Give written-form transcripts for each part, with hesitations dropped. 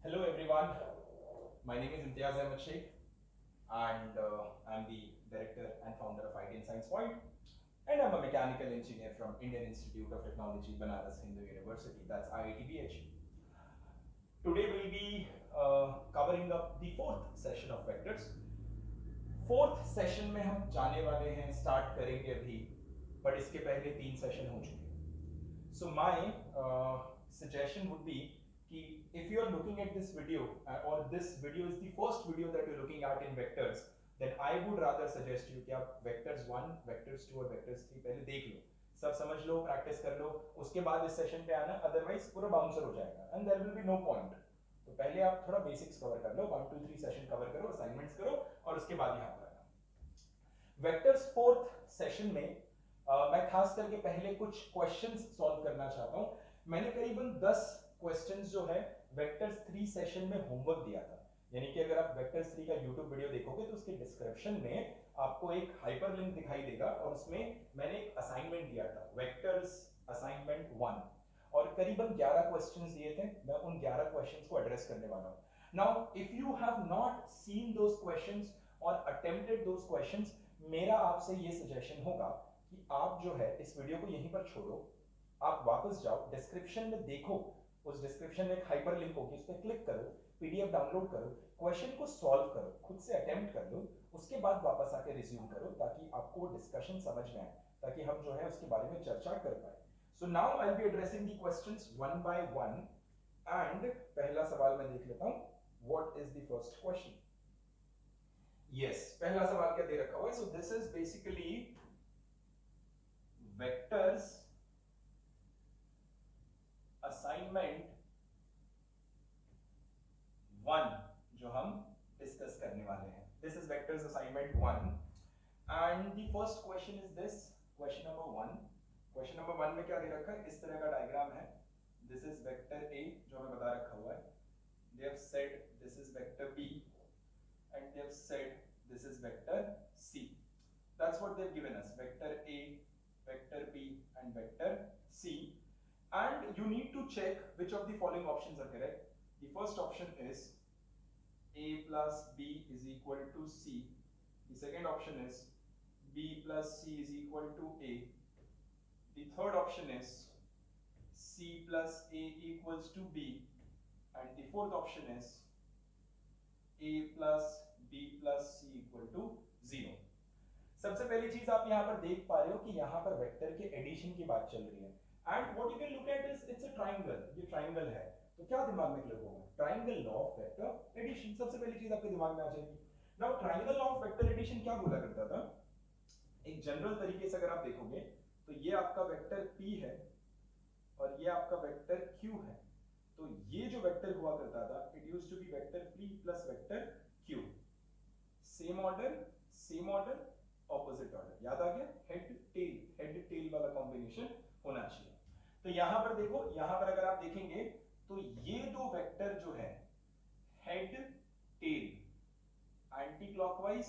Hello everyone, my name is Imtiaz Ahmed Sheikh and I'm the director and founder of IT and Science Point, and I'm a mechanical engineer from Indian Institute of Technology, Banaras Hindu University, that's IIT BHU. Today we'll be covering up the fourth session of vectors. Fourth session में हम जाने वाले हैं, start करेंगे अभी, but इसके पहले 3 session हो चुके हैं. So my suggestion would be कि if you are looking at this video or this video is the first video that you're looking at in vectors, then I would rather suggest you कि आप vectors 1, vectors 2 और vectors 3 पहले देख लो, सब समझ लो, practice कर लो, उसके बाद इस सेशन पे आना, अदरवाइज पूरा बाउंसर हो जाएगा and there will be no point. तो पहले आप थोड़ा बेसिक्स कवर कर लो, 1 2 3 सेशन कवर करो, असाइनमेंट्स करो और उसके बाद यहाँ पर आना. वेक्टर्स फोर्थ सेशन में मैं खास करके पहले कुछ क्वेश्चंस सॉल्व करना चाहता हूं. मैंने करीबन 10 क्वेश्चंस जो है वेक्टर्स 3 सेशन में होमवर्क दिया था, यानी कि अगर आप वेक्टर्स 3 का यूट्यूब वीडियो देखोगे तो उसके डिस्क्रिप्शन में आपको एक हाइपरलिंक दिखाई देगा और उसमें मैंने एक असाइनमेंट दिया था, वेक्टर्स असाइनमेंट 1, और करीबन 11 क्वेश्चंस दिए थे. मैं उन 11 क्वेश्चंस को एड्रेस करने वाला हूं. Now if you have not seen those questions और अटेम्प्टेड दोस क्वेश्चंस, मेरा आपसे ये सजेशन होगा कि आप जो है इस वीडियो को यहीं पर छोड़ो, आप वापस जाओ, डिस्क्रिप्शन में देखो, उस डिस्क्रिप्शन में एक हाइपर लिंक होगी, उस पर क्लिक करो, पीडीएफ डाउनलोड करो, क्वेश्चन को सॉल्व करो, खुद से अटेम्प्ट कर लो, उसके बाद वापस आके रिज्यूम करो ताकि आपको डिस्कशन समझ में आए, ताकि हम जो है उसके बारे में चर्चा कर पाए. So now I will B addressing the questions one by one and पहला सवाल मैं देख लेता हूं. What is the first question? Yes, पहला सवाल क्या दे रखा हुआ है? सो this is basically vectors assignment 1 जो हम डिस्कस करने वाले हैं. This is vectors assignment 1 and the first question is this, question number 1. Question number 1 में क्या दे रखा है? इस तरह का डायग्राम है. दिस इज वेक्टर ए जो हमें बता रखा हुआ है. They have said this is vector B and they have said this is vector C. That's what they've given us, vector A, vector B and vector C, and you need to check which of the following options are correct. The first option is A plus B is equal to C. The second option is B plus C is equal to A. The third option is C plus A equals to B, and the fourth option is a plus b plus c equal to 0. सबसे पहली चीज आप यहाँ पर देख पा रहे हो कि यहाँ पर वेक्टर के एडिशन की बात चल रही है. And what you can look at is it's a triangle. ये ट्रायंगल है, तो क्या दिमाग में क्लिक होगा? Triangle law of vector addition. सबसे पहली चीज आपके दिमाग में आ जाएगी. Now triangle law of vector addition क्या बोला करता था? एक जनरल तरीके से अगर आप देखोगे तो ये आपका वेक्टर p है और ये आपका वेक्टर q है. तो ये जो वेक्टर हुआ करता था, it used to be vector p plus vector q. Same order opposite order. याद आ गया? हेड टेल वाला कॉम्बिनेशन होना चाहिए. तो यहां पर देखो, यहां पर अगर आप देखेंगे तो ये दो वेक्टर जो है head tail, anti clockwise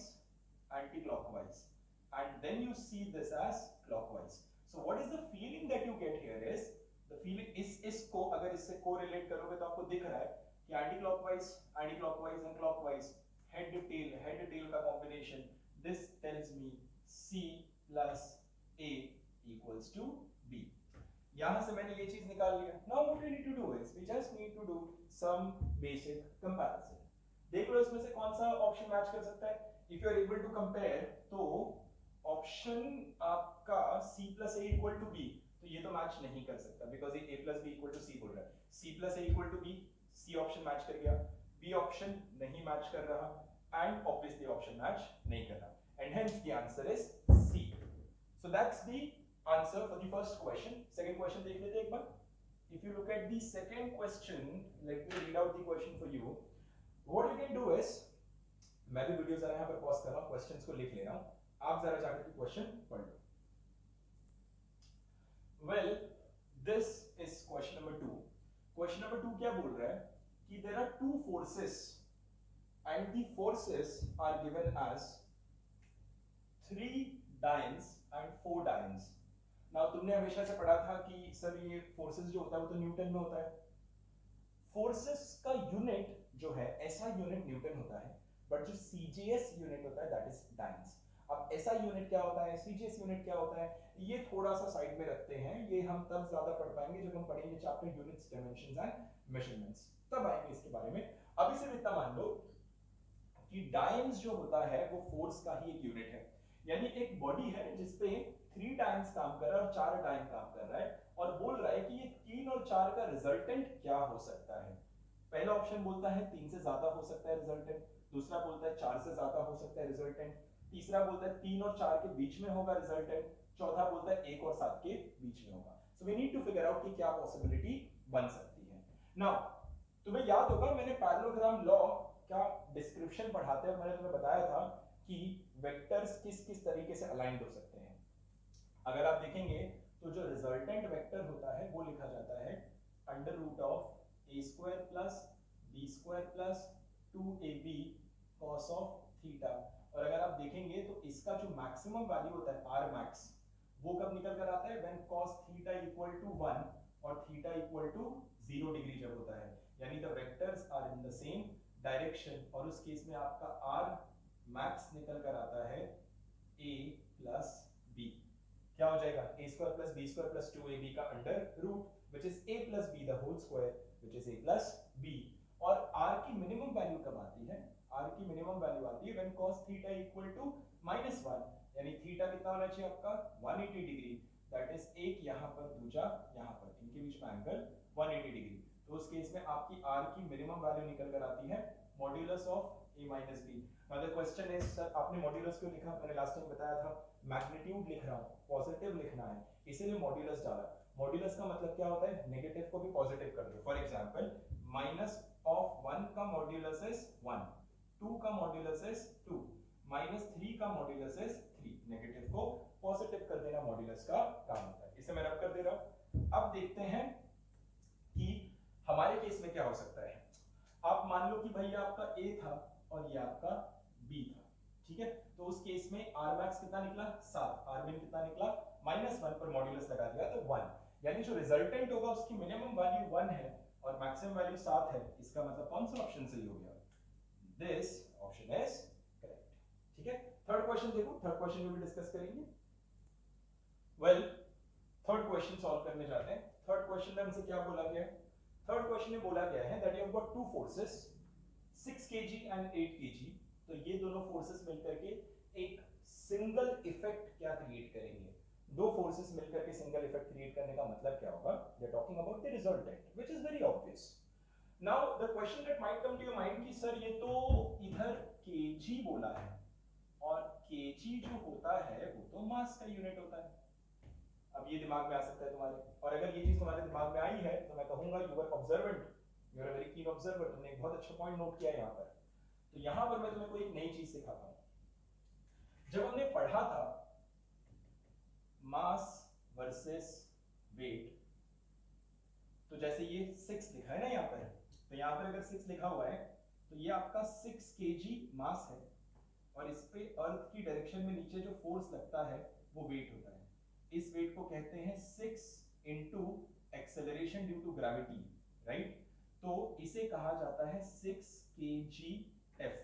and then you see this as clockwise. So what is the feeling that you get here is the feeling इसको अगर इससे कोरिलेट करोगे तो आपको दिख रहा है कि anti clockwise and clockwise, head tail का combination. This tells me C plus A equals to B. यहां से मैंने ये चीज निकाल लिया. Now what we need to do is we just need to do some basic comparison. देख लो इसमें से कौन सा ऑप्शन मैच कर सकता है. If you are able to compare, तो ऑप्शन आपका C plus A equal to B, तो ये तो मैच नहीं कर सकता बिकॉज ये A plus B equal to C बोल रहा है. C plus A equal to B, C option match कर गया, B ऑप्शन नहीं मैच कर रहा, and obviously ऑप्शन मैच नहीं कर रहा, and hence the answer is C. So that's the answer for the first question. Second question देख लेते हैं एक बार. If you look at the second question, let me read out the question for you. What you can do is, मैं भी video जरा यहाँ पर pause कर रहा हूँ, क्वेश्चंस को लिख ले रहा हूँ, आप जरा जाकर के क्वेश्चन पढ़ लो. Well, this is question number 2. Question number 2 क्या बोल रहा है कि there are two forces and the forces are given as 3 dynes and 4 dynes. Now तुमने हमेशा से पढ़ा था कि सर ये फोर्सेस जो होता है वो तो न्यूटन में होता है. फोर्सेस का यूनिट जो है ऐसा यूनिट न्यूटन होता है, बट जो सीजीएस यूनिट होता है दैट इज डायन्स। अब ऐसा यूनिट क्या होता है, सीजीएस यूनिट क्या होता है, ये थोड़ा सा साइड में रखते हैं, ये हम तब ज्यादा पढ़ पाएंगे जब हम पढ़ेंगे chapter units, dimensions and measurements, तब आएंगे इसके बारे में। अभी सिर्फ इतना मान लो कि डायन्स जो होता है वो फोर्स का ही एक यूनिट है, यानी एक बॉडी है जिसपे 3 डायन्स काम कर रहा है और 4 डायन काम कर रहा है, और बोल रहा है कि ये 3 और 4 का रिजल्टेंट क्या हो सकता है। पहला ऑप्शन बोलता है 3 से ज्यादा हो सकता है रिजल्टेंट, दूसरा बोलता है 4 से ज्यादा हो सकता है रिजल्टेंट, तीसरा बोलता है 3 और 4 के बीच में होगा रिजल्टेंट, चौथा बोलता है 1 और 7 के बीच में होगा। So we need to figure out कि क्या पॉसिबिलिटी बन सकती है। नाउ तुम्हें याद होगा मैंने पैरेललोग्राम लॉ का डिस्क्रिप्शन पढ़ाते हुए मैंने तुम्हें बताया था कि वेक्टर्स किस किस तरीके से अलाइंड हो सकते हैं। अगर आप देखेंगे तो जो रिजल्टेंट वेक्टर होता है वो लिखा जाता है under root of a square plus b square plus 2ab cos of theta. और अगर आप देखेंगे तो इसका जो मैक्सिमम वैल्यू होता है आर मैक्स, वो कब निकल कर आता है, when cos theta equal to 1 और थीटा इक्वल टू 0 डिग्री जब होता है, यानी the vectors are in the same direction, और उस केस में आपका आर मैक्स निकल कर आता है a प्लस b। क्या हो जाएगा, a square plus b square plus 2ab का under root which is a plus b the whole square which is a plus b। और r की मिनिमम वैल्यू कब आती है, r की मिनिमम वैल्यू आती है when cos theta equal to -1, यानी थीटा कितना होना चाहिए आपका 180 डिग्री, दैट इज एक यहाँ पर दूजा यहाँ पर, इनके बीच में एंगल 180 डिग्री। तो उस केस में आपकी r की मिनिमम वैल्यू निकल कर आती है modulus of a minus b। Now the question is sir आपने मॉड्यूलस क्यों लिखा, मैंने लास्ट टाइम बताया था मैग्नीट्यूड लिख रहा हूँ, पॉजिटिव लिखना है इसीलिए मॉड्यूलस डाला। मॉड्यूलस का मतलब क्या होता है, नेगेटिव को भी पॉजिटिव कर दो। फॉर एग्जांपल माइनस ऑफ 1 का मॉड्यूलस इज 1, 2 का मॉड्यूलस इज 2, -3 का मॉड्यूलस इज 3, नेगेटिव को पॉजिटिव कर देना मॉड्यूलस का काम होता है। इसे मैं रब कर दे रहा हूं। अब देखते हैं कि हमारे केस में क्या हो सकता है। आप मान लो कि भाई आपका a था और ये आपका b था, ठीक है, तो उस केस में r मैक्स कितना निकला 7, r min कितना निकला -1 पर मॉड्यूलस लगा दिया तो 1, यानी जो रिजल्टेंट होगा उसकी मिनिमम वैल्यू 1 है और मैक्सिमम वैल्यू 7 है। इसका मतलब कौन सा ऑप्शन सही हो गया, दिस ऑप्शन इज करेक्ट। ठीक है, थर्ड क्वेश्चन देखो, थर्ड क्वेश्चन भी डिस्कस करेंगे। वेल थर्ड क्वेश्चन सॉल्व करने जाते हैं। थर्ड क्वेश्चन में हमसे क्या बोला गया है, थर्ड क्वेश्चन में बोला गया है that you have got two forces 6 kg and 8 kg, तो ये दोनों फोर्सेस मिलकर के एक सिंगल इफेक्ट क्या क्रिएट करेंगे। दो फोर्सेस मिलकर के सिंगल इफेक्ट क्रिएट करने का मतलब क्या होगा, they are talking about the resultant which is very obvious. Now the question that might come to your mind कि सर ये तो इधर kg बोला है और kg जो होता है वो तो मास का यूनिट होता है। अब ये दिमाग में आ सकता है तुम्हारे, और अगर ये चीज तुम्हारे दिमाग में आई है तो मैं कहूंगा you are observant, you are a very keen observer, तुमने एक बहुत अच्छा पॉइंट नोट किया है यहाँ पर। तो यहाँ पर मैं तुम्हें कोई एक नई चीज सिखाता हूँ। जब हमने पढ़ा था मास वर्सेस वेट, तो जैसे ये 6 लिखा है ना यहाँ पर, तो यहाँ पर अगर 6 लिखा हुआ है तो ये आपका 6 kg मास है, और इस पे अर्थ की डायरेक्शन में नीचे जो फोर्स लगता है वो वेट होता है। इस वेट को कहते हैं 6 into acceleration due to gravity, right. तो इसे कहा जाता है 6 kgf,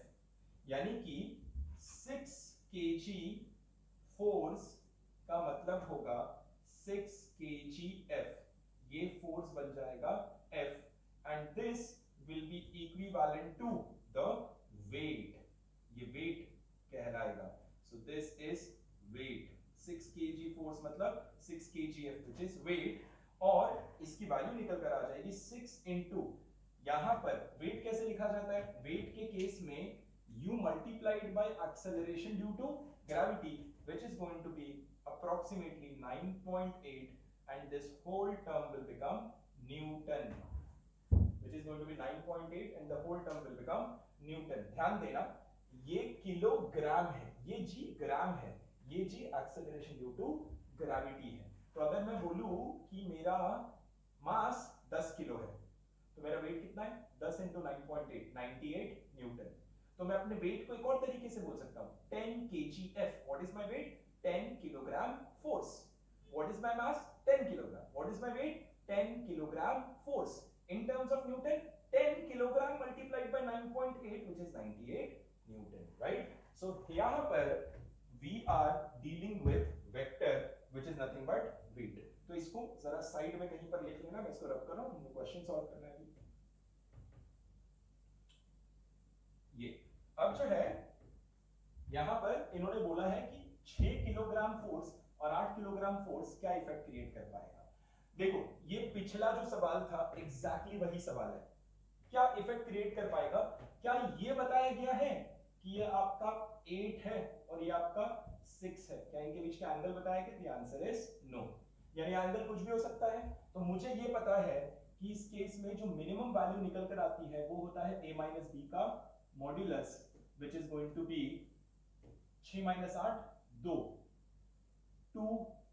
यानी कि 6 kg फोर्स का मतलब होगा 6 kgf, ये फोर्स बन जाएगा f, and this will be equivalent to the weight, ये वेट कहलाएगा। So this is weight, 6 kg force मतलब 6 kgf which is weight, और इसकी वैल्यू निकल कर आ जाएगी 6 इंटू, यहां पर वेट कैसे लिखा जाता है, वेट के केस में u multiplied by acceleration due to gravity which is going to be approximately 9.8, and this whole term will become Newton, which is going to be 9.8 and the whole term will become Newton। ध्यान देना ये kilogram है, ये g ग्राम है, ये जी acceleration due to gravity है। तो अगर मैं बोलूं कि मेरा मास 10 किलो है तो मेरा वेट कितना है, 10 इंटू 9.8, 98 न्यूटन। तो मैं अपने वेट को एक और तरीके से बोल सकता हूं 10 kgf, what is my weight, 10 kilogram force. What is my mass, 10 kilogram. What is my weight, 10 kilogram force. In terms of newton 10 kilogram multiplied by 9.8 which is 98 newton, right? So यहाँ पर we are dealing with vector which is nothing but weight. तो इसको जरा side में कहीं पर लिख लेना, मैं इसको रब कर रहा हूं, हमको क्वेश्चन सॉल्व करना है अभी। ये अब जो है यहां पर इन्होंने बोला है कि 6 किलोग्राम फोर्स और 8 किलोग्राम फोर्स क्या इफेक्ट क्रिएट कर पाएगा। देखो ये पिछला जो सवाल था एग्जैक्टली वही सवाल है, क्या इफेक्ट क्रिएट कर पाएगा। क्या ये बताया गया है कि ये आपका 8 है और ये आपका 6 है, क्या इनके बीच का एंगल बताया गया? द आंसर इज नो, यानी एंगल कुछ भी हो सकता है। तो मुझे ये पता है कि इस केस में जो मिनिमम वैल्यू निकल कर आती है वो होता है a माइनस बी का modulus which is going to be 6 minus 8 2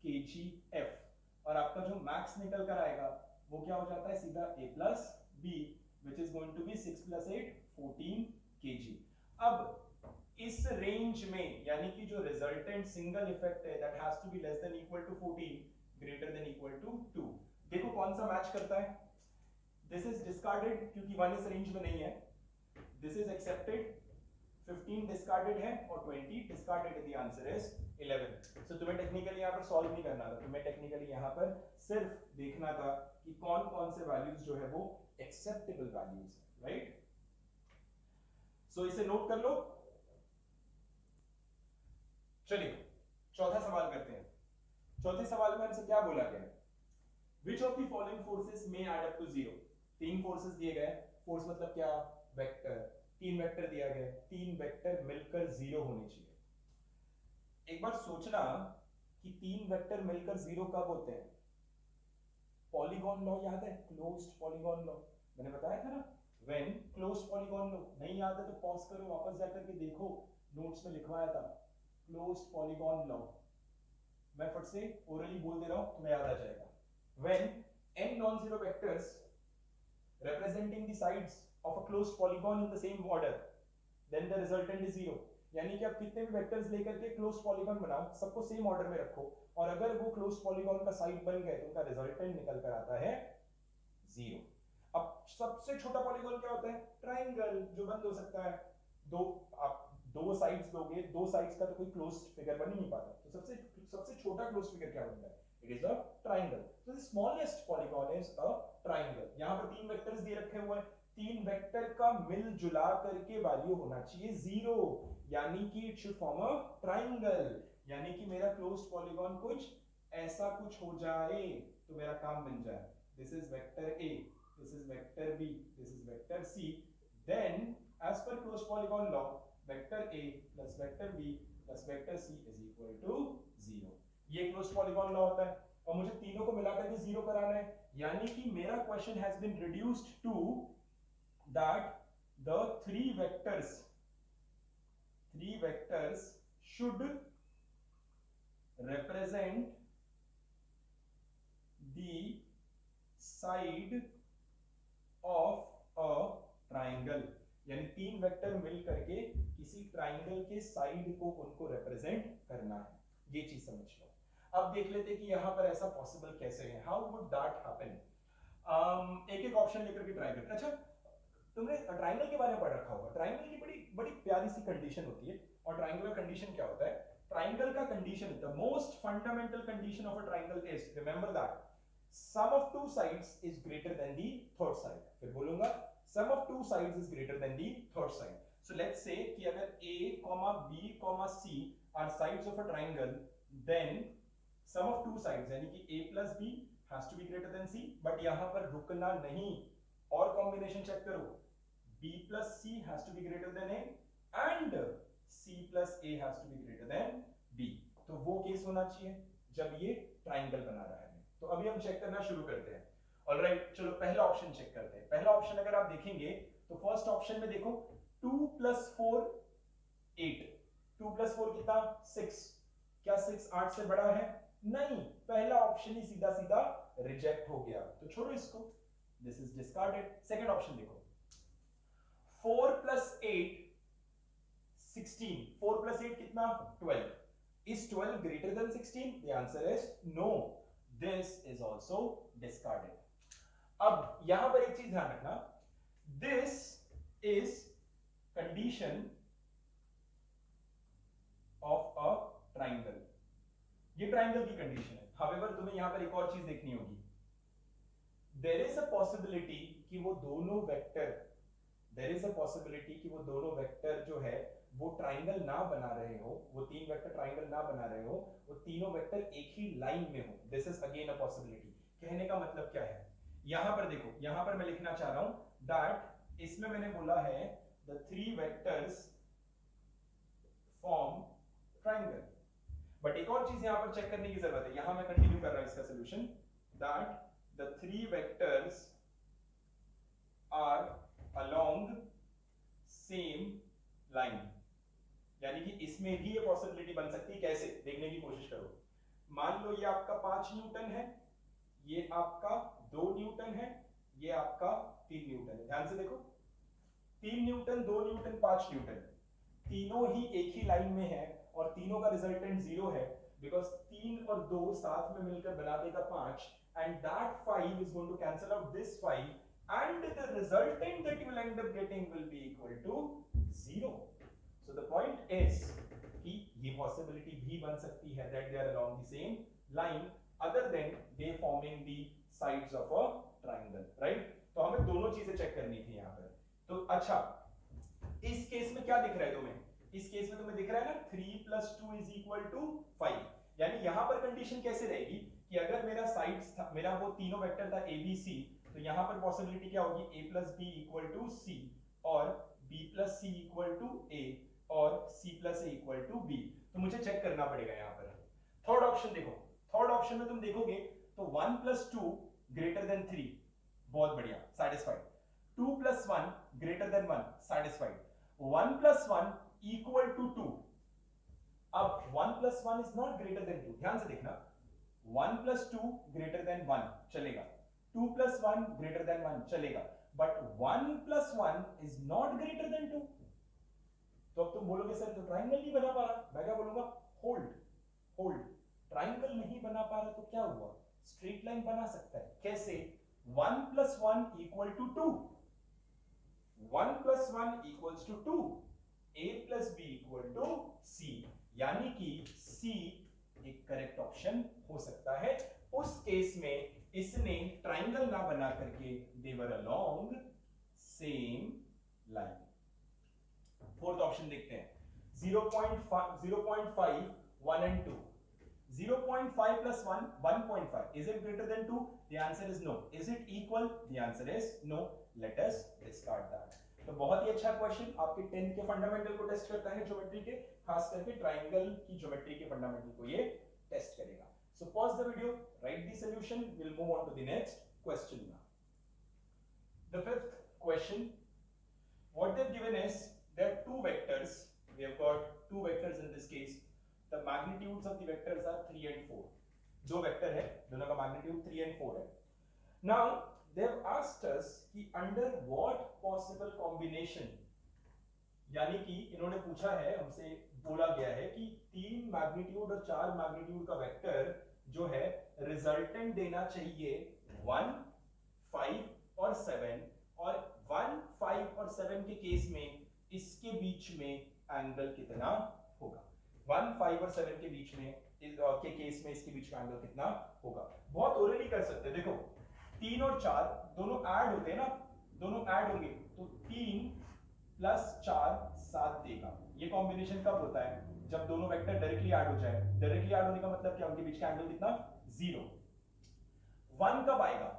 kgf, और आपका जो मैक्स निकल कर आएगा वो क्या हो जाता है सीधा a plus b which is going to be 6 plus 8 14 kg। अब इस रेंज में यानी कि जो रिजल्टेंट सिंगल इफेक्ट है that has to be less than equal to 14 greater than equal to 2। देखो कौन सा मैच करता है, दिस इज डिस्कार्डेड क्योंकि 1 इस रेंज में नहीं है, दिस इज एक्सेप्टेड, 15 डिस्कार्डेड है और 20 डिस्कार्डेड है, द आंसर इज 11। सो तुम्हें टेक्निकली यहाँ पर सॉल्व नहीं करना था, तुम्हें टेक्निकली यहाँ पर सिर्फ देखना था कि कौन कौन से वैल्यूज जो है वो एक्सेप्टेबल वैल्यूज है, राइट? सो इसे नोट कर लो। चलिए चौथा सवाल करते हैं। चौथे सवाल में हमसे क्या बोला गया, which of the following forces may add up to 0। 3 forces दिए गए, फोर्स मतलब क्या, वेक्टर, 3 वेक्टर दिया गया, 3 वेक्टर मिलकर 0 होने चाहिए। एक बार सोचना कि 3 वेक्टर मिलकर 0 कब होते हैं। पॉलीगॉन लॉ याद है, क्लोज्ड पॉलीगॉन लॉ, मैंने बताया था ना, व्हेन क्लोज्ड पॉलीगॉन लॉ। नहीं याद है तो पॉज करो, वापस जाकर के देखो, नोट्स में लिखवाया था क्लोज्ड पॉलीगॉन लॉ। मैं फट से ओरली बोल दे रहा हूं, तुम्हें याद आ जाएगा। When n non-zero vectors representing the sides of a closed polygon in the same order, then the resultant is 0। यानी कि आप कितने भी वेक्टर्स लेकर के क्लोज्ड पॉलीगॉन बनाओ, सबको सेम ऑर्डर में रखो, और अगर वो क्लोज्ड पॉलीगॉन का साइड बन गए तो उनका रिजल्टेंट निकल कर आता है 0। अब सबसे छोटा पॉलीगॉन क्या होता है, ट्रायंगल, जो बंद हो सकता है। आप दो साइड्स दोगे, दो साइड्स का तो कोई क्लोज्ड फिगर बन ही नहीं पाता, तो सबसे छोटा क्लोज्ड फिगर क्या बनता है, इट इज अ ट्रायंगल। तो the smallest polygon is a triangle. यहां पर 3 वेक्टर्स दिए रखे हुए हैं, 3 वेक्टर का मिलजुला करके वैल्यू होना चाहिए 0, यानी कि it should form a triangle, यानी कि मेरा क्लोज्ड पॉलीगॉन कुछ ऐसा कुछ हो जाए तो मेरा काम बन जाए। This is vector a, this is vector b, this is vector c, then as per closed polygon law vector a plus vector b plus vector c is equal to 0। ये क्लोज्ड पॉलीगॉन लॉ होता है, और मुझे तीनों को मिलाकर के 0 कराना है, यानी कि मेरा question has been reduced to that the 3 vectors should represent the side of a triangle, यानी 3 वेक्टर मिल करके किसी ट्राइंगल के साइड को उनको रिप्रेजेंट करना है, ये चीज समझ लो। अब देख लेते हैं कि यहां पर ऐसा पॉसिबल कैसे है, हाउ वुड दैट हैपन। एक एक ऑप्शन लेकर के ट्राई करते हैं। अच्छा, तुमने ट्राइंगल के बारे में पढ़ रखा होगा, ट्राइंगल की बड़ी बड़ी प्यारी सी कंडीशन होती है, और ट्राइंगल का कंडीशन क्या होता है, ट्राइंगल का condition, the most fundamental condition of a triangle is, remember that, sum of two sides is greater than the third side। फिर बोलूंगा sum of two sides is greater than the third side। so let's say कि अगर a, b, c are sides of a triangle, then sum of two sides यानी कि a plus b has to be greater than c, but यहां पर रुकना नहीं, और combination check करो, b plus c has to be greater than a and c plus a has to be greater than b। तो वो case होना चाहिए जब ये ट्राइंगल बना रहा है। तो अभी हम चेक करना शुरू करते हैं। ऑलराइट, चलो पहला ऑप्शन चेक करते हैं। पहला ऑप्शन अगर आप देखेंगे तो फर्स्ट ऑप्शन में देखो 2 + 4 8, 2 + 4 कितना 6, क्या 6 8 से बड़ा है, नहीं, पहला ऑप्शन ही सीधा सीधा रिजेक्ट हो गया, तो छोड़ो इसको, this is discarded. Second option देखो 4 + 8 16, 4 + 8 कितना 12, is 12 greater than 16? the answer is no, this is also discarded। अब यहां पर एक चीज ध्यान रखना, this is condition of a triangle, ये ट्राइंगल की कंडीशन है। हाउएवर तुम्हें यहां पर एक और चीज देखनी होगी, देयर इज अ पॉसिबिलिटी कि वो दोनों vector, there is a possibility कि वो दोनों वेक्टर जो है वो ट्राइंगल ना बना रहे हो, वो तीन वेक्टर ट्राइंगल ना बना रहे हो, वो तीनों वेक्टर एक ही लाइन में हो। This is again a possibility. कहने का मतलब क्या है, यहां पर देखो, यहां पर मैं लिखना चाह रहा हूं दैट इसमें मैंने बोला है the three vectors form triangle. But एक और चीज यहां पर चेक करने की जरूरत है, यहां मैं कंटिन्यू कर रहा हूं इसका solution, that the three vectors are along same line. यानी कि इसमें भी ये पॉसिबिलिटी बन सकती है, कैसे देखने की कोशिश करो। मान लो ये आपका 5 न्यूटन है, ये आपका 2 न्यूटन है, ये आपका 3 न्यूटन है। ध्यान से देखो, 3 न्यूटन, 2 न्यूटन, 5 न्यूटन, तीनों ही एक ही लाइन में है और तीनों का रिजल्टेंट 0 है, बिकॉज 3 और 2 साथ में मिलकर बना देगा 5, and that 5 is going to cancel out this 5, and the resultant that you will end up getting will be equal to 0. So the point is कि ये possibility भी बन सकती है that they are along the same line other than they forming the sides of a triangle, right? तो हमें दोनों चीजें चेक करनी थी यहाँ पर। तो अच्छा, इस केस में क्या दिख रहा है तुम्हें, इस केस में तुम्हें दिख रहा है ना 3 + 2 = 5, यानी यहां पर कंडीशन कैसे रहेगी कि अगर मेरा साइड्स था, मेरा वो तीनों वेक्टर था a b c, तो यहां पर पॉसिबिलिटी क्या होगी, a + b = c और b + c = a और c + a = b। तो मुझे चेक करना पड़ेगा यहां पर। थर्ड ऑप्शन देखो, थर्ड ऑप्शन में तुम देखोगे तो 1 + 2 > 3, बहुत बढ़िया, सैटिस्फाइड। 2 + 1 > 1, सैटिस्फाइड। 1 + 1 = 2। अब 1 + 1 is not greater than 2, ध्यान से देखना, 1 + 2 > 1 चलेगा, 2 + 1 > 1 चलेगा, but 1 + 1 is not greater than 2। तो अब तुम बोलोगे सर तो ट्राइंगल नहीं बना पा रहा, मैं क्या बोलूंगा, होल्ड होल्ड, ट्राइंगल नहीं बना पा रहा तो क्या हुआ, स्ट्रेट लाइन बना सकता है। कैसे, 1 + 1 = 2, 1 + 1 = 2, a + b = c, यानी कि c एक करेक्ट ऑप्शन हो सकता है। उस केस में इसने ट्राइंगल ना बना करके they were along same line. Fourth option देखते हैं, 0.5, 0.5, 1 and 2, 0.5 + 1, 1.5, is it greater than 2? The answer is no. Is it equal? The answer is no. Let us discard that. तो बहुत ही अच्छा क्वेश्चन, आपके 10th के फंडामेंटल को टेस्ट करता है, ज्योमेट्री के, खास करके ट्राइंगल की ज्योमेट्री के फंडामेंटल को ये टेस्ट करेगा। So pause the video, write the solution, we'll move on to the next question now. The fifth question, what they've given is there are two vectors, we have got two vectors in this case, the magnitudes of the vectors are 3 and 4, दो vector है, दोनों का magnitude 3 and 4 है। Now they have asked us कि under what possible combination, यानी कि इन्होंने पूछा है हमसे, बोला गया है कि 3 मैग्नीट्यूड और 4 मैग्नीट्यूड का वेक्टर जो है रिजल्टेंट देना चाहिए 1, 5 और 7, और 1, 5 और 7 के केस में इसके बीच में एंगल कितना होगा, 1, 5 और 7 के बीच में के केस में इसके बीच का एंगल कितना होगा। बहुत ओरली कर सकते हैं, देखो 3 और 4 दोनों ऐड होते हैं ना, दोनों ऐड होंगे तो 3 + 4 7 देगा। ये कॉम्बिनेशन कब होता है, जब दोनों वेक्टर डायरेक्टली ऐड हो जाए। डायरेक्टली ऐड होने का मतलब क्या, उनके बीच का एंगल कितना, 0। 1 कब आएगा,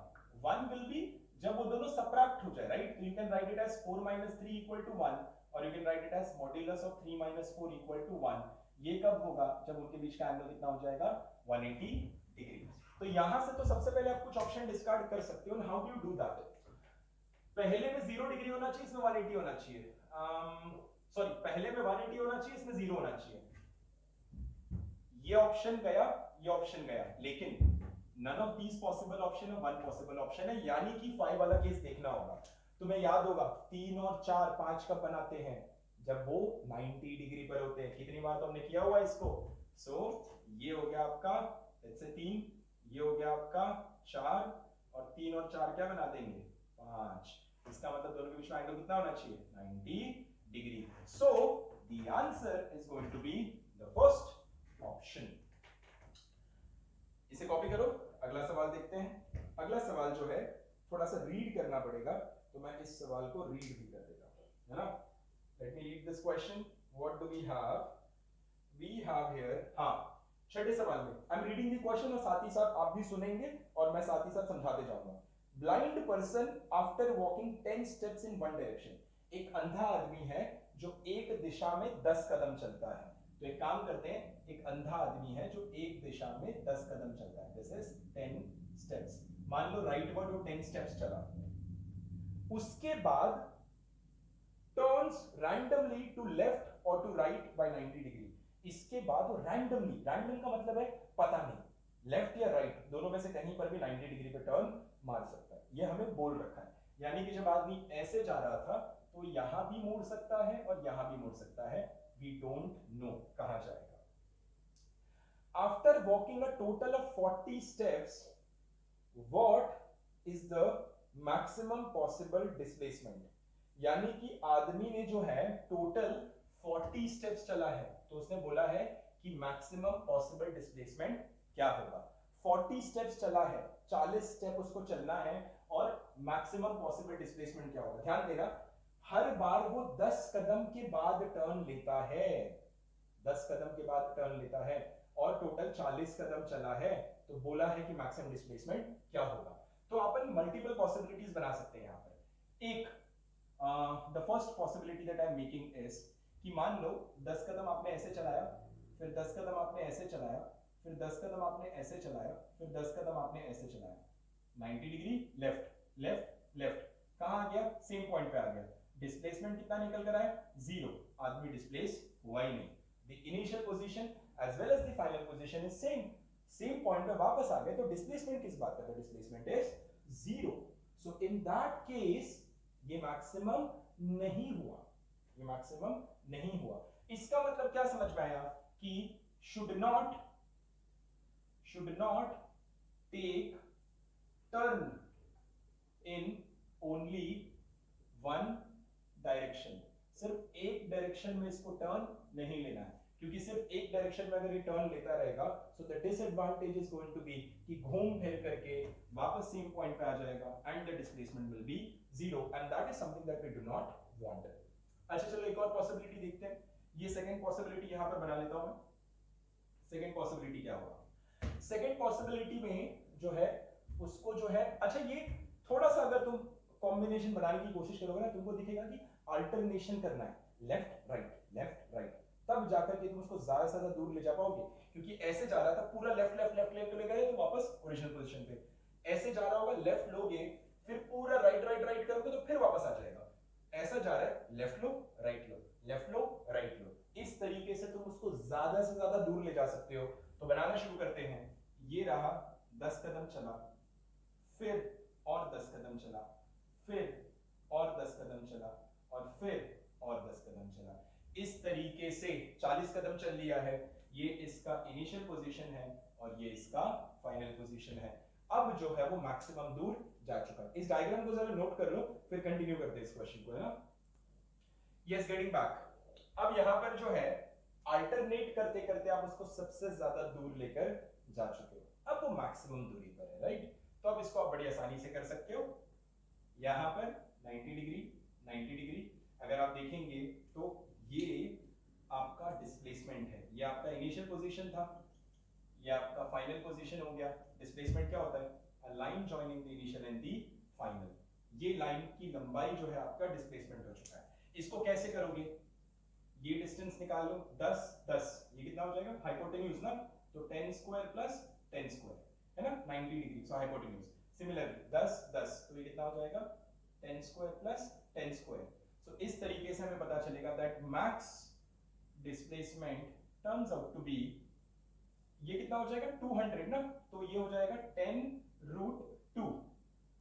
1 विल बी जब वो दोनों सबट्रैक्ट हो जाए, राइट। तो you can write it as 4 - 3 = 1, और you can write it as modulus of 3 - 4 = 1। ये कब होगा, जब उनके बीच का एंगल कितना हो जाएगा, 180 डिग्री। तो यहां से तो सबसे पहले आप कुछ ऑप्शन डिस्कार्ड कर सकते हो। How do you do that, पहले में 0 डिग्री होना चाहिए, इसमें 180 होना चाहिए, सॉरी पहले में 180 होना चाहिए, इसमें 0 होना चाहिए। ये ऑप्शन गया, ये ऑप्शन गया, लेकिन none of these possible option है, one possible option है, यानी कि 5 वाला केस देखना होगा। तुम्हें याद होगा 3 और 4 5 कब बनाते हैं, जब वो 90 डिग्री पर होते हैं। कितनी बार तो हमने किया हुआ इसको। सो ये हो गया आपका 3, ये हो गया आपका 4, और 3 और 4 क्या बना देंगे, 5। इसका मतलब दोनों के बीच में एंगल कितना होना चाहिए 90 degree. So the answer is going to be the first option. इसे कॉपी करो. अगला सवाल देखते हैं. अगला सवाल जो है थोड़ा सा रीड करना पड़ेगा, तो मैं इस सवाल को रीड भी कर देता हूं, है ना. Let me read this question. What do we have here. हाँ, छठे सवाल में I am reading the question और साथ ही साथ आप भी सुनेंगे और मैं साथ ही साथ समझाते जाऊंगा. Blind person after walking 10 steps in one direction. एक अंधा आदमी है जो एक दिशा में 10 कदम चलता है. तो एक काम करते हैं, एक अंधा आदमी है जो एक दिशा में 10 कदम चलता है. This is 10 steps. मान लो राइट वर्ड वो 10 स्टेप्स चला, उसके बाद टर्न्स रैंडमली टू लेफ्ट और टू राइट बाय 90 डिग्री. इसके बाद वो रैंडमली, रैंडम का मतलब है पता नहीं, लेफ्ट या राइट दोनों में से कहीं पर भी 90 डिग्री पे टर्न मार सकता है. ये हमें बोल रखा है. यानी कि जब आदमी ऐसे जा रहा था तो यहां भी मोड़ सकता है और यहां भी मोड़ सकता है. वी डोंट नो कहां जाएगा. After walking a total of 40 steps, what is the maximum possible displacement. यानी कि आदमी ने जो है टोटल 40 स्टेप्स चला है, तो उसने बोला है कि मैक्सिमम पॉसिबल डिस्प्लेसमेंट क्या होगा. 40 स्टेप्स चला है, 40 स्टेप उसको चलना है और मैक्सिमम पॉसिबल डिस्प्लेसमेंट क्या होगा. ध्यान देना, हर बार वो 10 कदम के बाद टर्न लेता है, 10 कदम के बाद टर्न लेता है और टोटल 40 कदम चला है, तो बोला है कि मैक्सिमम डिस्प्लेसमेंट क्या होगा. तो अपन मल्टीपल पॉसिबिलिटीज बना सकते हैं यहां पर. एक the first possibility that I am making is कि मान लो 10 कदम आपने ऐसे चलाया, फिर 10 कदम आपने ऐसे चलाया, फिर 10 कदम आपने ऐसे चलाया, फिर 10 कदम आपने ऐसे चलाया. 90 डिग्री लेफ्ट लेफ्ट लेफ्ट. कहां आ गया, सेम पॉइंट पे आ गया. डिस्प्लेसमेंट कितना निकल कर आया, 0. आदमी डिस्प्लेस हुआ ही नहीं. The initial position as well as the final position is same. Same point पे वापस आ गए, तो डिस्प्लेसमेंट किस बात का, displacement is 0. So in that case ये मैक्सिमम नहीं हुआ, ये मैक्सिमम नहीं हुआ. इसका मतलब क्या समझ में आया कि should not take turn in only one direction. सिर्फ एक डायरेक्शन में इसको टर्न नहीं लेना है, क्योंकि सिर्फ एक डायरेक्शन में अगर ये टर्न लेता रहेगा so the disadvantage is going to be कि घूम फिर करके वापस सेम पॉइंट पे आ जाएगा and the displacement will be 0 and that is something that we do not want. अच्छा चलो एक और पॉसिबिलिटी देखते हैं. ये सेकंड पॉसिबिलिटी यहां पर बना लेता हूं मैं. सेकंड पॉसिबिलिटी क्या होगा, सेकंड पॉसिबिलिटी में जो है उसको जो है, अच्छा ये थोड़ा सा अगर तुम कॉम्बिनेशन बनाने की कोशिश करोगे ना, तुमको दिखेगा कि अल्टरनेशन करना है, लेफ्ट राइट, तब जाकर के तुम उसको ज्यादा से ज्यादा दूर ले जा पाओगे. क्योंकि ऐसे जा रहा था पूरा लेफ्ट लेफ्ट लेफ्ट लेफ्ट ले गए तो वापस ओरिजिनल पोजीशन पे. ऐसे जा रहा होगा, लेफ्ट लोगे फिर पूरा राइट राइट राइट करोगे तो फिर वापस आ जाएगा. ऐसा जा रहा है, लेफ्ट लो राइट लो, लेफ्ट लो राइट लो. इस तरीके से तुम उसको ज्यादा से ज्यादा दूर ले जा सकते हो. तो बनाना शुरू करते हैं. ये रहा, 10 कदम चला, फिर और 10 कदम चला, फिर और 10 कदम चला और फिर और 10 कदम चला. इस तरीके से 40 कदम चल लिया है. ये इसका इनिशियल पोजीशन है और ये इसका फाइनल पोजीशन है. अब जो है वो मैक्सिमम दूर जा चुका है. इस डायग्राम को जरा नोट कर लो, फिर कंटिन्यू करते हैं इस क्वेश्चन को, है ना. Yes, getting back. अब यहां पर जो है अल्टरनेट करते करते आप उसको सबसे ज्यादा दूर लेकर जा चुके हो. अब वो मैक्सिमम दूरी पर है, राइट. तो अब इसको आप बड़ी आसानी से कर सकते हो. यहां पर 90 डिग्री 90 डिग्री अगर आप देखेंगे तो ये आपका डिस्प्लेसमेंट है. ये आपका इनिशियल पोजीशन था, ये आपका फाइनल पोजीशन हो गया. डिस्प्लेसमेंट क्या होता है, a line joining the initial and the final. ये लाइन की लंबाई जो है आपका डिस्प्लेसमेंट हो चुका है. इसको कैसे करोगे, ये डिस्टेंस निकाल लो, 10 10, ये कितना हो जाएगा, हाइपोटेन्यूज ना, तो 10 स्क्वायर प्लस 10 स्क्वायर है ना, 90 डिग्री. सो हाइपोटेन्यूज. सिमिलरली 10 10, तो ये कितना हो जाएगा, 10 स्क्वायर प्लस 10 स्क्वायर. सो इस तरीके से हमें पता चलेगा that max displacement turns out to be, ये कितना हो जाएगा 200 ना, तो ये हो जाएगा 10 रूट 2,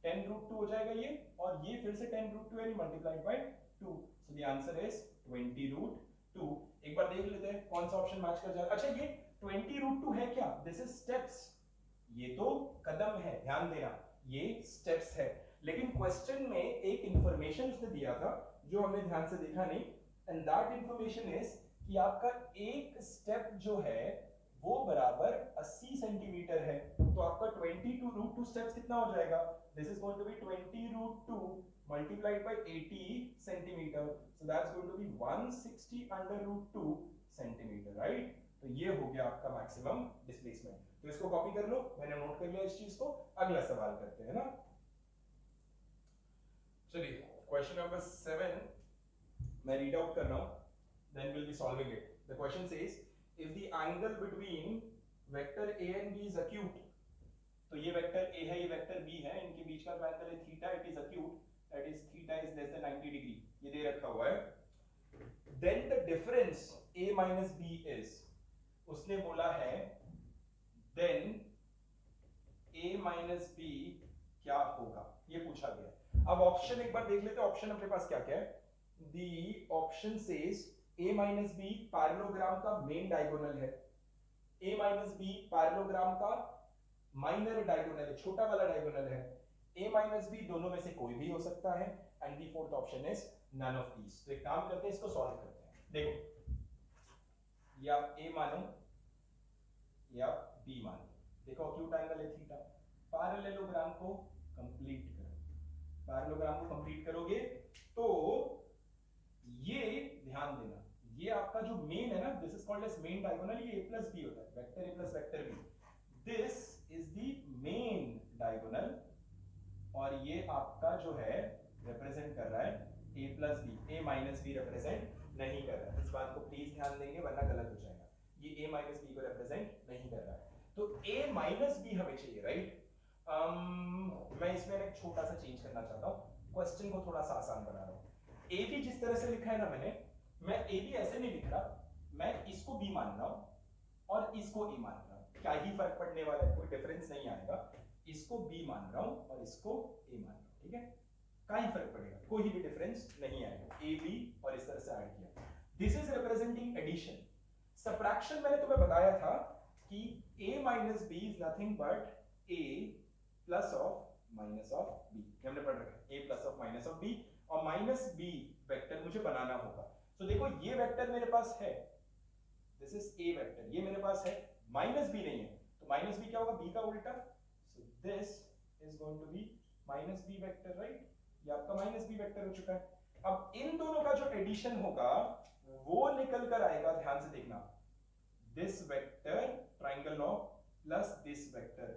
10 रूट 2 हो जाएगा ये, और ये फिर से 10 रूट 2 यानी multiplied by 2. So the answer is 20 root 2. एक बार देख लेते हैं कौन सा ऑप्शन मैच कर जाएगा. अच्छा ये 20 रूट 2 है क्या, दिस इज स्टेप्स, ये तो कदम है, ध्यान देना ये स्टेप्स है. लेकिन क्वेश्चन में एक इंफॉर्मेशन उसने दिया था जो हमने ध्यान से देखा नहीं, एंड दैट इंफॉर्मेशन इज कि आपका एक स्टेप जो है वो बराबर 80 सेंटीमीटर है, तो आपका 20 टू रूट 2 स्टेप्स कितना हो जाएगा? This is going to be 20 root 2 multiplied by 80 centimeter, so that's going to be 160 under root 2 centimeter, right? तो ये हो गया आपका मैक्सिमम डिस्प्लेसमेंट। तो इसको कॉपी कर लो, मैंने नोट कर लिया इस चीज को। अगला सवाल करते हैं ना। चलिए क्वेश्चन नंबर 7 मैं रीड आउट कर रहा हूं, then we'll be solving it. The question says if the angle between vector a and b is acute, तो ये वेक्टर a है, ये वेक्टर b है, इनके बीच का जो एंगल है theta, it is acute, that is theta is less than 90 degree, ये दे रखा हुआ है। then the difference a minus b is, उसने बोला है then a minus b क्या होगा, ये पूछा गया। अब ऑप्शन एक बार देख लेते हैं, ऑप्शन अपने पास क्या क्या है। the option says a minus b parallelogram का मेन डायगोनल है, a minus b पैरेललोग्राम का माइनर डायगोनल है, छोटा वाला डायगोनल है, a माइनस b दोनों में से कोई भी हो सकता है, and the fourth option is none of these. तो एक काम करते हैं, इसको सॉल्व करते हैं। देखो ये आप a मानो या b मानो, देखो अक्यूट एंगल है थीटा, पैरेललोग्राम को कंप्लीट करो, पैरेललोग्राम को कंप्लीट करोगे तो ये ध्यान देना, ये आपका जो मेन है ना, this is called as main diagonal, ये a प्लस b होता है, vector a plus vector b, this is the main diagonal, और ये आपका जो है रिप्रेजेंट कर रहा है a plus b, a minus b represent नहीं कर रहा है, इस बात को प्लीज ध्यान देंगे वरना गलत हो जाएगा, ये a माइनस बी को रिप्रेजेंट नहीं कर रहा है, तो a माइनस बी हमें चाहिए, राइट। मैं इसमें एक छोटा सा चेंज करना चाहता हूँ, क्वेश्चन को थोड़ा सा आसान बना रहा हूँ। a भी जिस तरह से लिखा है ना मैंने, मैं a भी ऐसे नहीं लिख रहा, मैं इसको b मान रहा हूँ और इसको a मान रहा हूँ, क्या ही फर्क पड़ने वाला है, कोई डिफरेंस नहीं आएगा, इसको b मान रहा हूं और इसको a मान रहा हूं, ठीक है, क्या ही फर्क पड़ेगा, कोई भी डिफरेंस नहीं आएगा, a b और इस तरह से ऐड किया। This is representing addition. Subtraction मैंने तुम्हें बताया था कि a minus b is nothing but a plus of minus of b, हमने पढ़ रखा है a plus of minus of b, और माइनस b वेक्टर मुझे बनाना होगा। तो देखो ये वेक्टर मेरे पास है, दिस इज a वेक्टर, ये मेरे पास है, माइनस b नहीं है, तो माइनस b क्या होगा, b का उल्टा, so this is going to be minus b vector, right? ये आपका माइनस b वेक्टर हो चुका है। अब इन दोनों का जो एडिशन होगा वो निकल कर आएगा, ध्यान से देखना, this vector triangle of plus this vector,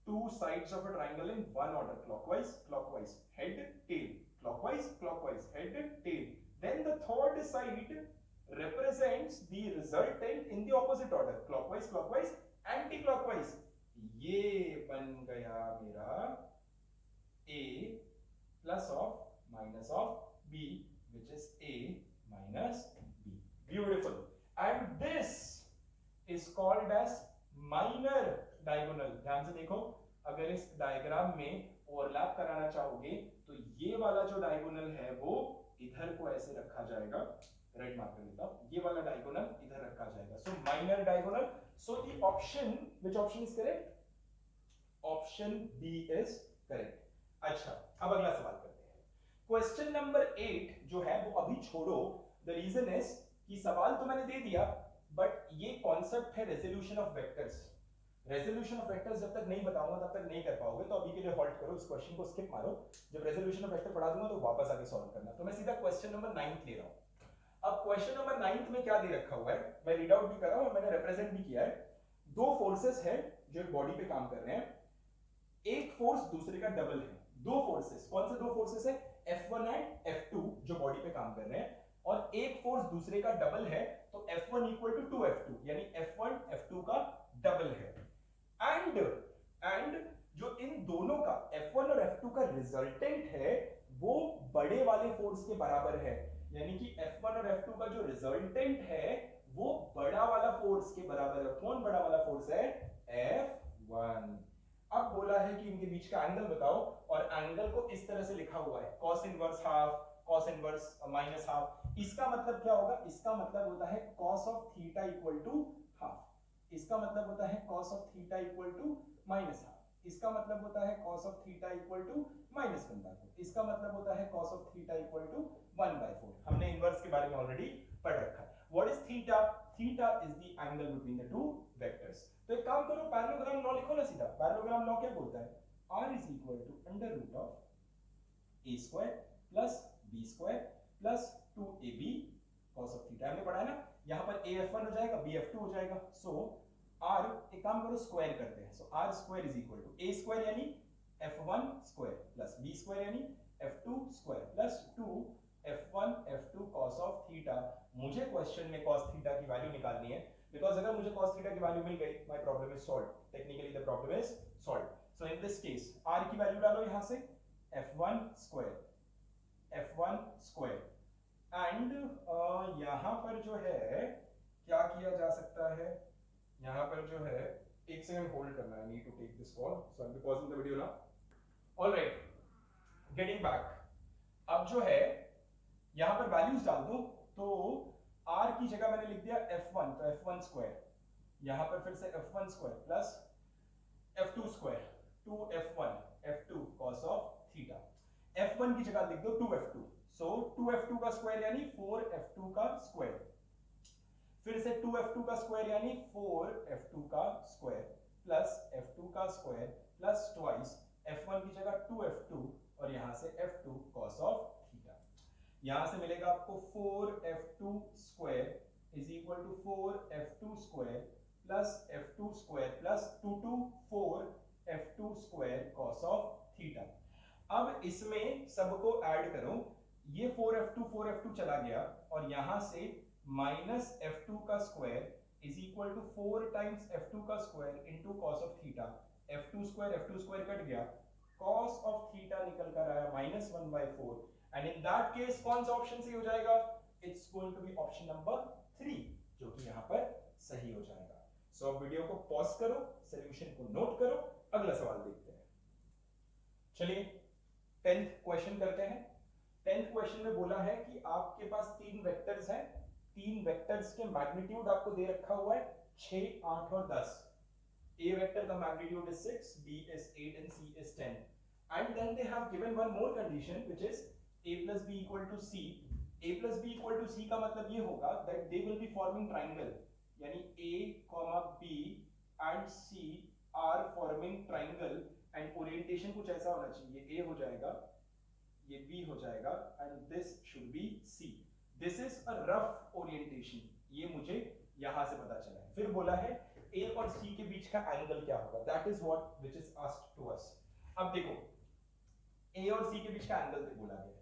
two sides of a triangle in one order, clockwise clockwise, head tail, clockwise clockwise, head tail, then the third side represents the resultant in the opposite order, clockwise clockwise, anti clockwise, ये बन गया मेरा a plus of minus of b, which is a minus b, beautiful, and this is called as minor diagonal। ध्यान से देखो, अगर इस diagram में ओवरलैप कराना चाहोगे तो ये वाला जो डायगोनल है वो इधर को ऐसे रखा जाएगा, रेड मार्क कर देता हूं, ये वाला डायगोनल इधर रखा जाएगा, सो minor diagonal. So the option, which option is correct? Option B is correct. अच्छा, अब अगला सवाल करते हैं। क्वेश्चन नंबर 8 जो है वो अभी छोड़ो, the reason is कि सवाल तो मैंने दे दिया, बट ये कॉन्सेप्ट है resolution of vectors. Resolution of vectors जब तक नहीं बताऊंगा तब तक नहीं कर पाओगे, तो अभी के लिए हॉल्ट करो, इस क्वेश्चन को स्किप मारो, जब रेजोल्यूशन ऑफ वेक्टर पढ़ा दूंगा तो वापस आके सॉल्व करना। तो मैं सीधा क्वेश्चन नंबर 9 ले रहा हूं। अब क्वेश्चन नंबर 9 में क्या दे रखा हुआ है, मैं रीड आउट भी कर रहा हूं और मैंने रिप्रेजेंट भी किया है। दो फोर्सेस हैं जो एक बॉडी पे काम कर रहे हैं, एक फोर्स दूसरे का डबल है, दो फोर्सेस, कौन से दो फोर्सेस है, F1 एंड F2 जो बॉडी पे काम कर रहे हैं, और एक फोर्स दूसरे का डबल है, तो F1 इक्वल टू 2F2, यानी F1 F2 का डबल है, एंड जो इन दोनों का F1 और F2 का रिजल्टेंट है वो बड़े वाले फोर्स के बराबर है, यानी कि F1 और F2 का जो रिजल्टेंट है वो बड़ा वाला फोर्स के बराबर है। कौन बड़ा वाला फोर्स है, F1। अब बोला है कि इनके बीच का एंगल बताओ, और एंगल को इस तरह से लिखा हुआ है, cos inverse half, cos inverse minus half. इसका मतलब क्या होगा, इसका मतलब होता है cos of theta equal to half, इसका मतलब होता है cos of theta equal to minus half, इसका मतलब होता है cos of theta equal to -1/4, इसका मतलब होता है cos of theta equal to 1/4। हमने इनवर्स के बारे में ऑलरेडी पढ़ रखा है। What is theta? Theta is the angle between the two vectors. तो एक काम करो, पैरेललोग्राम लॉ लिखो ना सीधा। पैरेललोग्राम लॉ क्या बोलता है? r is equal to under root of a square plus b square plus 2ab cos of theta. हमने पढ़ा है ना, यहां पर a f1 हो जाएगा, b f2 हो जाएगा। सो r, एक काम करो स्क्वायर करते हैं। So r square is equal to a square यानी f1 square plus b square यानी f2 square plus 2 f1 f2 cos of theta. मुझे क्वेश्चन में cos थीटा की वैल्यू निकालनी है, बिकॉज अगर मुझे cos थीटा की वैल्यू मिल गई, my problem is solved, technically the problem is solved. So in this case r की वैल्यू डालो यहां से, f1 स्क्वायर एंड यहां पर जो है क्या किया जा सकता है, यहां पर जो है, एक सेकंड होल्ड करना है, need to take this call, so I am pausing the video now. Alright, getting back. अब जो है यहां पर वैल्यूज डाल दो, तो r की जगह मैंने लिख दिया f1, तो f1 स्क्वायर, यहां पर फिर से f1 square plus f2 square 2f1 f2 cos of theta. f1 की जगह लिख दो 2f2, सो 2f2 का स्क्वायर यानी 4f2 का स्क्वायर, फिर से 2f2 का स्क्वायर यानी 4f2 का स्क्वायर प्लस f2 का स्क्वायर प्लस ट्वाइस f1 की जगह 2f2 और यहां से f2 cos ऑफ थीटा। यहां से मिलेगा आपको 4f2 square is equal to 4f2 square plus f2 square plus 2 4f2 square cos of theta. अब इसमें सबको ऐड करो, ये 4f2 चला गया और यहां से माइनस f2 का square is equal to 4 times f2 का square into cos of theta. f2 square cut गया, cos ऑफ थीटा निकल कर आया -1/4 एंड इन दैट केस कौन सा ऑप्शन सही हो जाएगा? It's going to be option number 3, जो कि यहां पर सही हो जाएगा। सो अब वीडियो को पॉज करो, सॉल्यूशन को नोट करो, अगला सवाल देखते हैं। चलिए 10th क्वेश्चन करते हैं। 10th क्वेश्चन में बोला है कि आपके पास 3 वेक्टर्स हैं, 3 वेक्टर्स के मैग्नीट्यूड आपको दे रखा हुआ है 6, 8 और 10। A vector का magnitude is 6, B is 8 and C is 10. And then they have given one more condition which is A plus B equal to C. A plus B equal to C का मतलब ये होगा that they will be forming triangle, यानी A, B and C are forming triangle and orientation कुछ ऐसा होना चाहिए, ये A हो जाएगा, ये B हो जाएगा and this should be C. This is a rough orientation, ये मुझे यहां से पता चला है। फिर बोला है A और C के बीच का एंगल क्या होगा, that is what which is asked to us. अब देखो A और C के बीच का एंगल बोला गया है।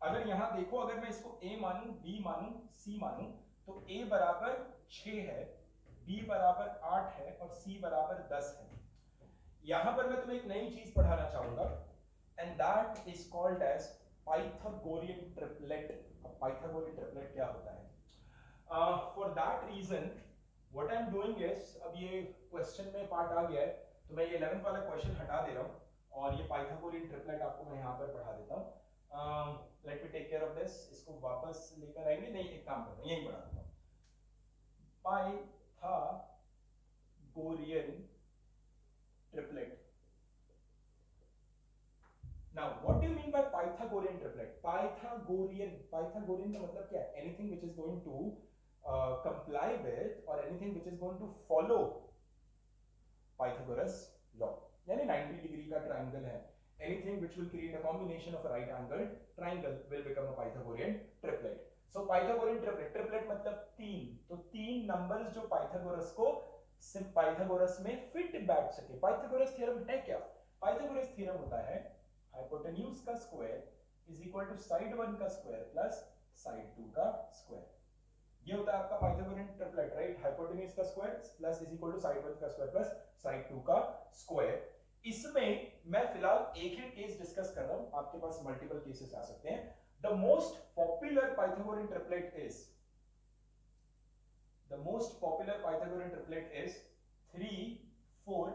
अगर यहां देखो, अगर मैं इसको A मानूं, B मानूं, C मानूं, तो A बराबर 6 है, B बराबर 8 है और C बराबर 10 है। यहां पर मैं तुम्हें एक नई चीज पढ़ाना चाहूंगा and that is called as Pythagorean triplet. Pythagorean triplet क्या होता है? For that reason what I am doing is, अब ये क्वेश्चन में पार्ट आ गया है तो मैं ये 11th वाला क्वेश्चन हटा दे रहा हूं और ये पाइथागोरियन ट्रिपलेट आपको मैं यहां पर पढ़ा देता हूं। Let me take care of this, इसको वापस लेकर आएंगे, नहीं एक काम करते हैं, यही पढ़ा देता हूं। Pythagorean triplet. Now, what do you mean by Pythagorean triplet? Pythagorean का मतलब क्या है? Anything which is going to comply with or anything which is going to follow Pythagoras law. यानी 90 डिग्री का ट्रायंगल है, anything which will create a combination of a right angled triangle will become a Pythagorean triplet. So Pythagorean triplet मतलब 3, तो 3 numbers जो Pythagoras को Pythagoras में fit बैठ सके। पाइथागोरस थ्योरम है क्या? पाइथागोरस थ्योरम होता है हाइपोटेन्यूज का square is equal to side 1 का स्क्वायर प्लस साइड 2 का स्क्वायर। ये होता है आपका पाइथागोरियन ट्रिपलेट, राइट? हाइपोटेन्यूज का square plus is equal to side 1 का स्क्वायर प्लस साइड 2 का स्क्वायर। इसमें मैं फिलहाल एक ही केस डिस्कस कर रहा हूं, आपके पास मल्टीपल केसेस आ सकते हैं। The most popular Pythagorean triplet is, the most popular Pythagorean triplet is 3 4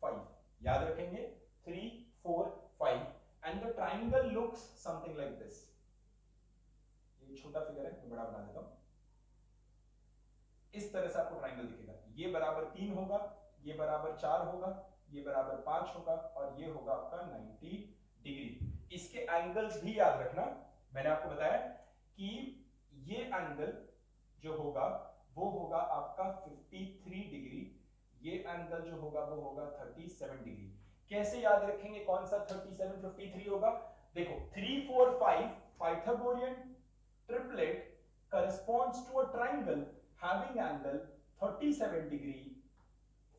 5। याद रखेंगे 3 4 5 and the triangle looks something like this। ये छोटा फिगर है, मैं बड़ा बना देता हूं। इस तरह से आपको ट्रायंगल दिखेगा, ये बराबर 3 होगा, ये बराबर 4 होगा, ये बराबर 5 होगा और ये होगा आपका 90 डिग्री। इसके एंगल्स भी याद रखना, मैंने आपको बताया कि ये एंगल जो होगा वो होगा आपका 53 डिग्री, ये एंगल जो होगा वो होगा 37 डिग्री। कैसे याद रखेंगे कौन सा 37 53 होगा? देखो 3 4 5 Pythagorean triplet corresponds to a triangle having angle 37 degree,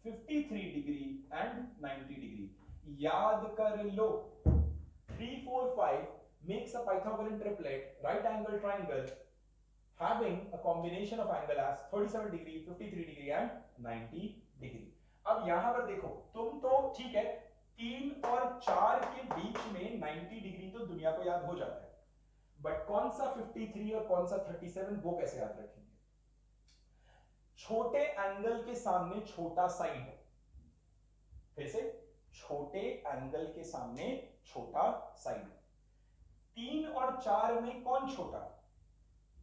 53 degree and 90 degree. याद कर लो 3 4 5 makes a Pythagorean triplet right angle triangle having a combination of angle as 37 degree, 53 degree and 90 degree. अब यहां पर देखो, तुम तो ठीक है 3 और 4 के बीच में 90 डिग्री तो दुनिया को याद हो जाता है, बट कौन सा 53 और कौन सा 37 वो कैसे याद रखेंगे? छोटे एंगल के सामने छोटा साइड, फिर से छोटे एंगल के सामने छोटा साइड। 3 और 4 में कौन छोटा?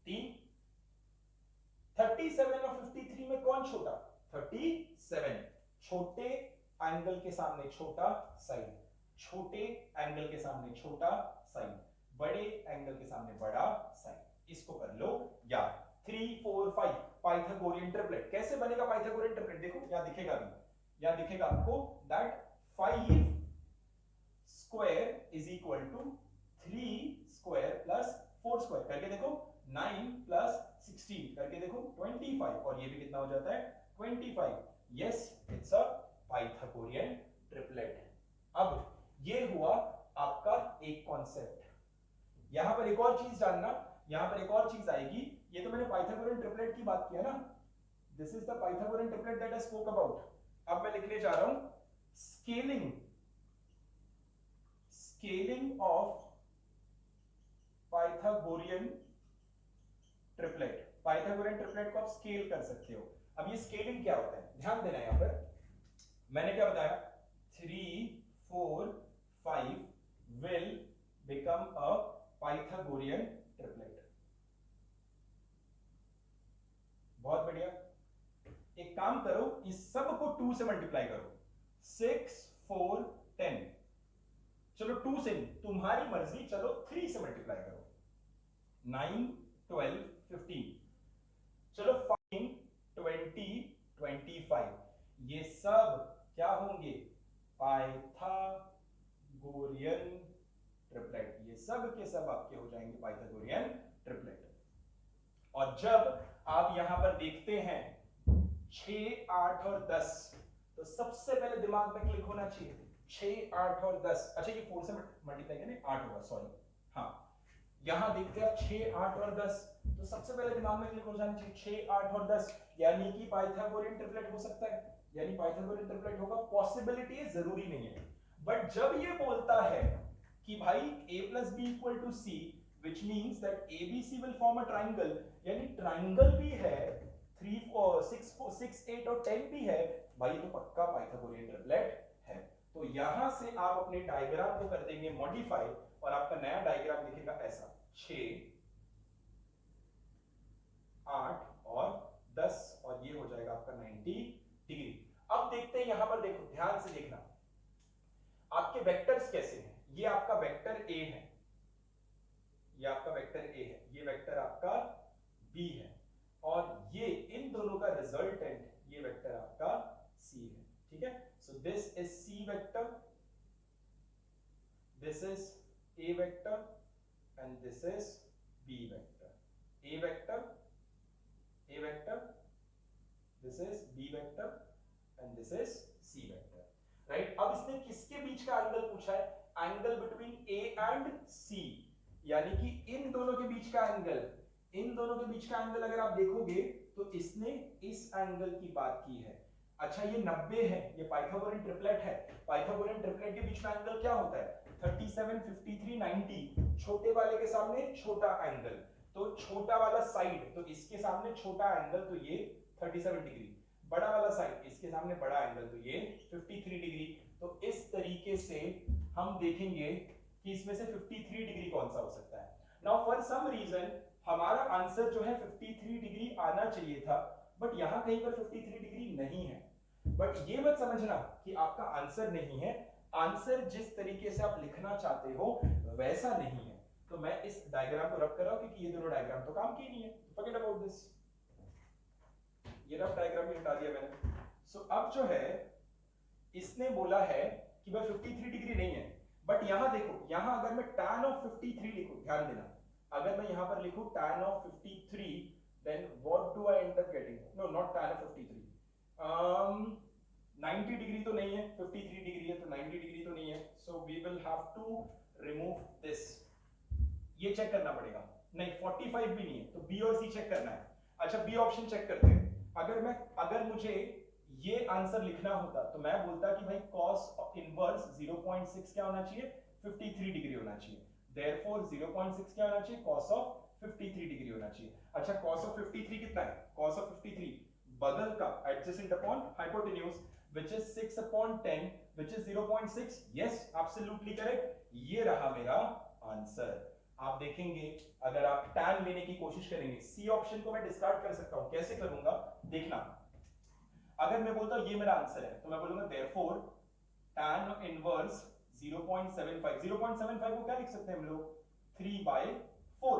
3। 37 और 53 में कौन छोटा? 37। छोटे एंगल के सामने छोटा साइड, छोटे एंगल के सामने छोटा साइड, बड़े एंगल के सामने बड़ा साइड। इसको कर लो याद। 3 4 5 पाइथागोरियन ट्रिपलेट। कैसे बनेगा पाइथागोरियन ट्रिपलेट? देखो यहां दिखेगा भी, यहां दिखेगा आपको that 5 square is equal to 3 square plus 4 square. करके देखो 9 प्लस 16 करके देखो 25, और ये भी कितना हो जाता है 25। Yes, it's a Pythagorean triplet. अब ये हुआ आपका एक कॉन्सेप्ट। यहां पर एक और चीज जानना, यहां पर एक और चीज आएगी। ये तो मैंने पाइथागोरियन ट्रिपलेट की बात किया ना, this is the Pythagorean triplet that I spoke about. अब मैं लिखने जा रहा हूं scaling of Pythagorean triplet. Pythagorean triplet को आप स्केल कर सकते हो। अब ये स्केलिंग क्या होता है, ध्यान देना। यहां पर मैंने क्या बताया, 3 4 5 will become a Pythagorean triplet. बहुत बढ़िया। एक काम करो, इस सब को 2 से मल्टीप्लाई करो। 6 4 10, चलो 2 से नहीं, तुम्हारी मर्जी, चलो 3 से मल्टीप्लाई करो। 9 12 15, चलो 15 20 25, ये सब क्या होंगे? Pythagorean triplet. ये सब के सब आपके हो जाएंगे पाइथागोरियन ट्रिपलेट। और जब आप यहां पर देखते हैं 6 8 और 10, तो सबसे पहले दिमाग में क्लिक होना चाहिए 6 8 और 10। अच्छा ये 4 से मल्टीप्लाई करें 8 होगा, सॉरी। हाँ, यहां देखते हैं 6 8 और 10, तो सबसे पहले दिमाग में क्लिक हो जाना चाहिए 6 8 और 10, यानी कि पाइथागोरियन ट्रिपलेट हो सकता है, यानी पाइथागोरियन ट्रिपलेट होगा। पॉसिबिलिटी है, जरूरी नहीं है। बट जब ये बोलता है कि भाई a plus b equal to c, which means that abc will form a triangle, यानी ट्राइंगल भी है, 3 4 6 4 6 8 और 10 भी है, भाई तो पक्का पाइथागोरियन ट्रिपलेट है। तो यहां से आप अपने डायग्राम को कर देंगे मॉडिफाई, और आपका नया डायग्राम दिखेगा ऐसा 6 8 और 10, और ये हो जाएगा आपका 90 डिग्री। अब देखते हैं यहां पर, देखो ध्यान से देखना, आपके वेक्टर्स कैसे हैं। ये आपका वेक्टर A है, ये आपका वेक्टर A है, ये वेक्टर आपका B है, और ये इन दोनों का रिजल्टेंट ये वेक्टर आपका C है। ठीक है, सो this is C vector, this is A vector and this is B vector. A vector, A vector, this is B vector and this is C vector. Right, अब इसने किसके बीच का एंगल पूछा है? Angle between A and C, यानी कि इन दोनों के बीच का एंगल, इन दोनों के बीच का एंगल अगर आप देखोगे तो इसने इस एंगल की बात की है। अच्छा ये 90 है, ये पाइथागोरियन ट्रिपलेट है। पाइथागोरियन ट्रिपलेट के बीच में एंगल क्या होता है? 37 53 90। छोटे वाले के सामने छोटा एंगल, तो छोटा वाला साइड, तो इसके सामने छोटा एंगल, तो ये 37 डिग्री। बड़ा वाला साइड, इसके सामने बड़ा एंगल, तो ये 53 डिग्री। तो इस तरीके से हम देखेंगे कि इसमें से 53 डिग्री कौन सा हो सकता है। नाउ फॉर सम रीजन हमारा आंसर जो है 53 डिग्री आना चाहिए था, बट यहां कहीं पर 53 डिग्री नहीं है। बट ये मत समझना कि आपका आंसर नहीं है, आंसर जिस तरीके से आप लिखना चाहते हो वैसा नहीं है। तो मैं इस डायग्राम को रब कर रहा हूं क्योंकि ये दोनों डायग्राम तो काम की नहीं है, फॉरगेट अबाउट दिस। ये रफ डायग्राम भी हटा दिया मैंने। सो अब जो है इसने बोला है कि भाई 53 डिग्री नहीं है, बट यहां देखो, यहां अगर मैं tan ऑफ 53 लिखूं, ध्यान देना, अगर मैं यहां पर लिखूं tan of 53, then what do I end up getting? No, not tan of 53. 90 degree तो नहीं है, 53 डिग्री है, तो 90 डिग्री तो नहीं है, so we will have to remove this. ये चेक करना पड़ेगा, नहीं 45 भी नहीं है, तो बी और सी चेक करना है। अच्छा बी ऑप्शन चेक करते हैं। अगर मुझे ये आंसर लिखना होता तो मैं बोलता कि भाई cos इनवर्स 0.6 क्या होना चाहिए, 53 डिग्री होना चाहिए, देयरफॉर 0.6 क्या होना चाहिए, cos ऑफ 53 डिग्री होना चाहिए। अच्छा cos ऑफ 53 कितना है, cos ऑफ 53 बगल का adjacent upon hypotenuse which is 6 upon 10 which is 0.6, yes absolutely correct, ये रहा मेरा आंसर। आप देखेंगे अगर आप tan लेने की कोशिश करेंगे, सी ऑप्शन को मैं डिस्कार्ड कर सकता हूं, कैसे करूंगा देखना। अगर मैं बोलता हूं ये मेरा आंसर है तो मैं बोलूंगा देयरफॉर tan इनवर्स 0.75, 0.75 को क्या लिख सकते हैं हम लोग, 3/4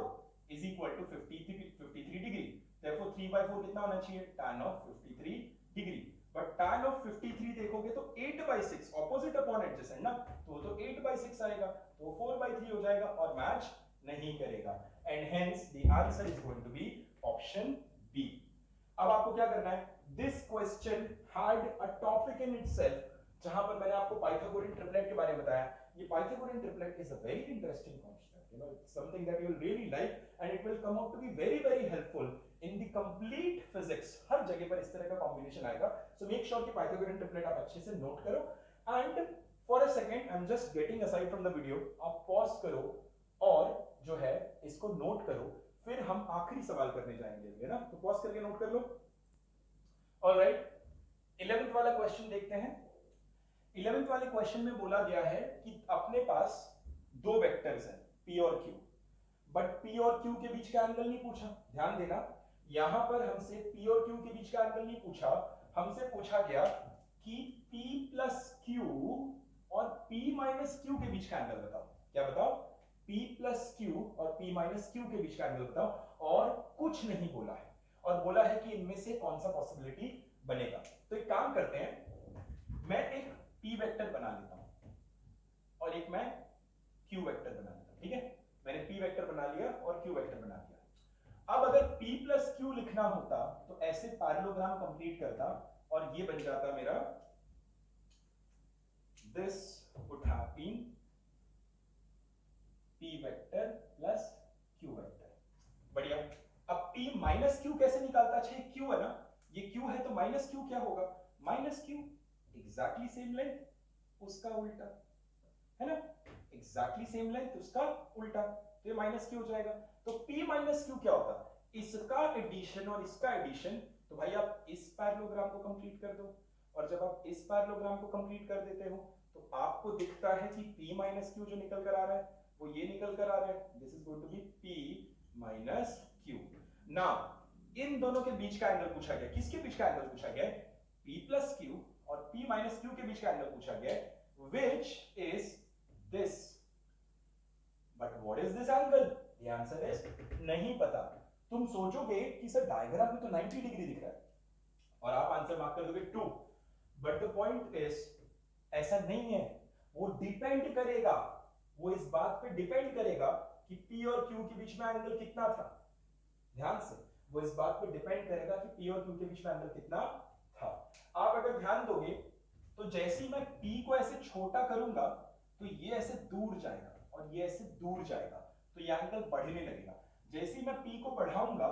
is equal to 53 degree, therefore 3/4 कितना होना चाहिए, tan of 53 degree. But tan of 53 देखोगे तो 8/6 ऑपोजिट अपॉन एडजेसेंट ना, तो वो तो 8/6 आएगा, तो 4/3 हो जाएगा और मैच नहीं करेगा, and hence the answer is going to be option B. अब आपको क्या करना है, this question had a topic in itself, जहां पर मैंने आपको पाइथागोरियन ट्रिपलेट के बारे में बताया। ये Pythagorean triplet is a very interesting concept, you know, it's something that you will really like and it will come out to be very very helpful in the complete physics. हर जगह पर इस तरह का कॉम्बिनेशन आएगा, so make sure कि Pythagorean triplet आप अच्छे से नोट करो। And for a second I am just getting aside from the video, आप पॉज करो और जो है इसको नोट करो, फिर हम आखिरी सवाल करने जाएंगे, है ना, तो पॉज करके नोट कर लो। ऑलराइट, 11th वाला क्वेश्चन देखते हैं। 11th वाले क्वेश्चन में बोला गया है कि अपने पास दो वेक्टर्स हैं P और Q, बट P और Q के बीच का एंगल नहीं पूछा। ध्यान देना, यहां पर हमसे P और Q के बीच का एंगल नहीं पूछा, हमसे पूछा गया कि P प्लस Q और P माइनस Q के बीच का एंगल बताओ। क्या बताओ, P प्लस Q और P माइनस Q के बीच का एंगल बताओ, और कुछ नहीं बोला है, और बोला है कि इनमें से कौन सा पॉसिबिलिटी बनेगा। तो एक काम करते हैं, मैं एक P वेक्टर बना लेता हूं और एक मैं Q वेक्टर बना लेता हूं, ठीक है, मैंने P वेक्टर बना लिया और Q वेक्टर बना लिया। अब अगर P प्लस Q लिखना होता तो ऐसे पैरेललोग्राम कंप्लीट करता और ये बन जाता मेरा, this would have been P vector plus Q vector. बढ़िया। अब P माइनस Q कैसे निकालता, अच्छा ये Q है ना, ये Q है तो माइनस Q क्या होगा, minus Q exactly same length, उसका उल्टा, है ना, एग्जैक्टली सेम लेंथ उसका उल्टा, तो ये माइनस Q हो जाएगा। तो P माइनस Q क्या होता, इसका एडिशन और इसका एडिशन, तो भाई आप इस पैरेललोग्राम को कंप्लीट कर दो, और जब आप इस पैरेललोग्राम को कंप्लीट कर देते हो तो आपको दिखता है कि P माइनस Q जो निकल कर आ रहा है वो ये निकल कर आ रहा है, this is going to be P minus Q। Now इन दोनों के बीच का एंगल पूछा गया, किसके बीच का एंगल पूछा गया, P प्लस Q और P माइनस Q के बीच का एंगल पूछा गया, which is this, but what is this angle, the answer is नहीं पता। तुम सोचोगे कि सर डायग्राम में तो 90 डिग्री दिख रहा है और आप आंसर मार्क कर दोगे 2, बट द पॉइंट इज ऐसा नहीं है, वो डिपेंड करेगा, वो इस बात पे डिपेंड करेगा कि P और Q के बीच में एंगल कितना था। ध्यान से, वो इस बात पे डिपेंड करेगा कि P और Q के बीच में एंगल कितना था। आप अगर ध्यान दोगे तो जैसे ही मैं P को ऐसे छोटा करूंगा तो ये ऐसे दूर जाएगा और ये ऐसे दूर जाएगा, तो ये एंगल बढ़ने लगेगा। जैसे ही मैं P को बढ़ाऊंगा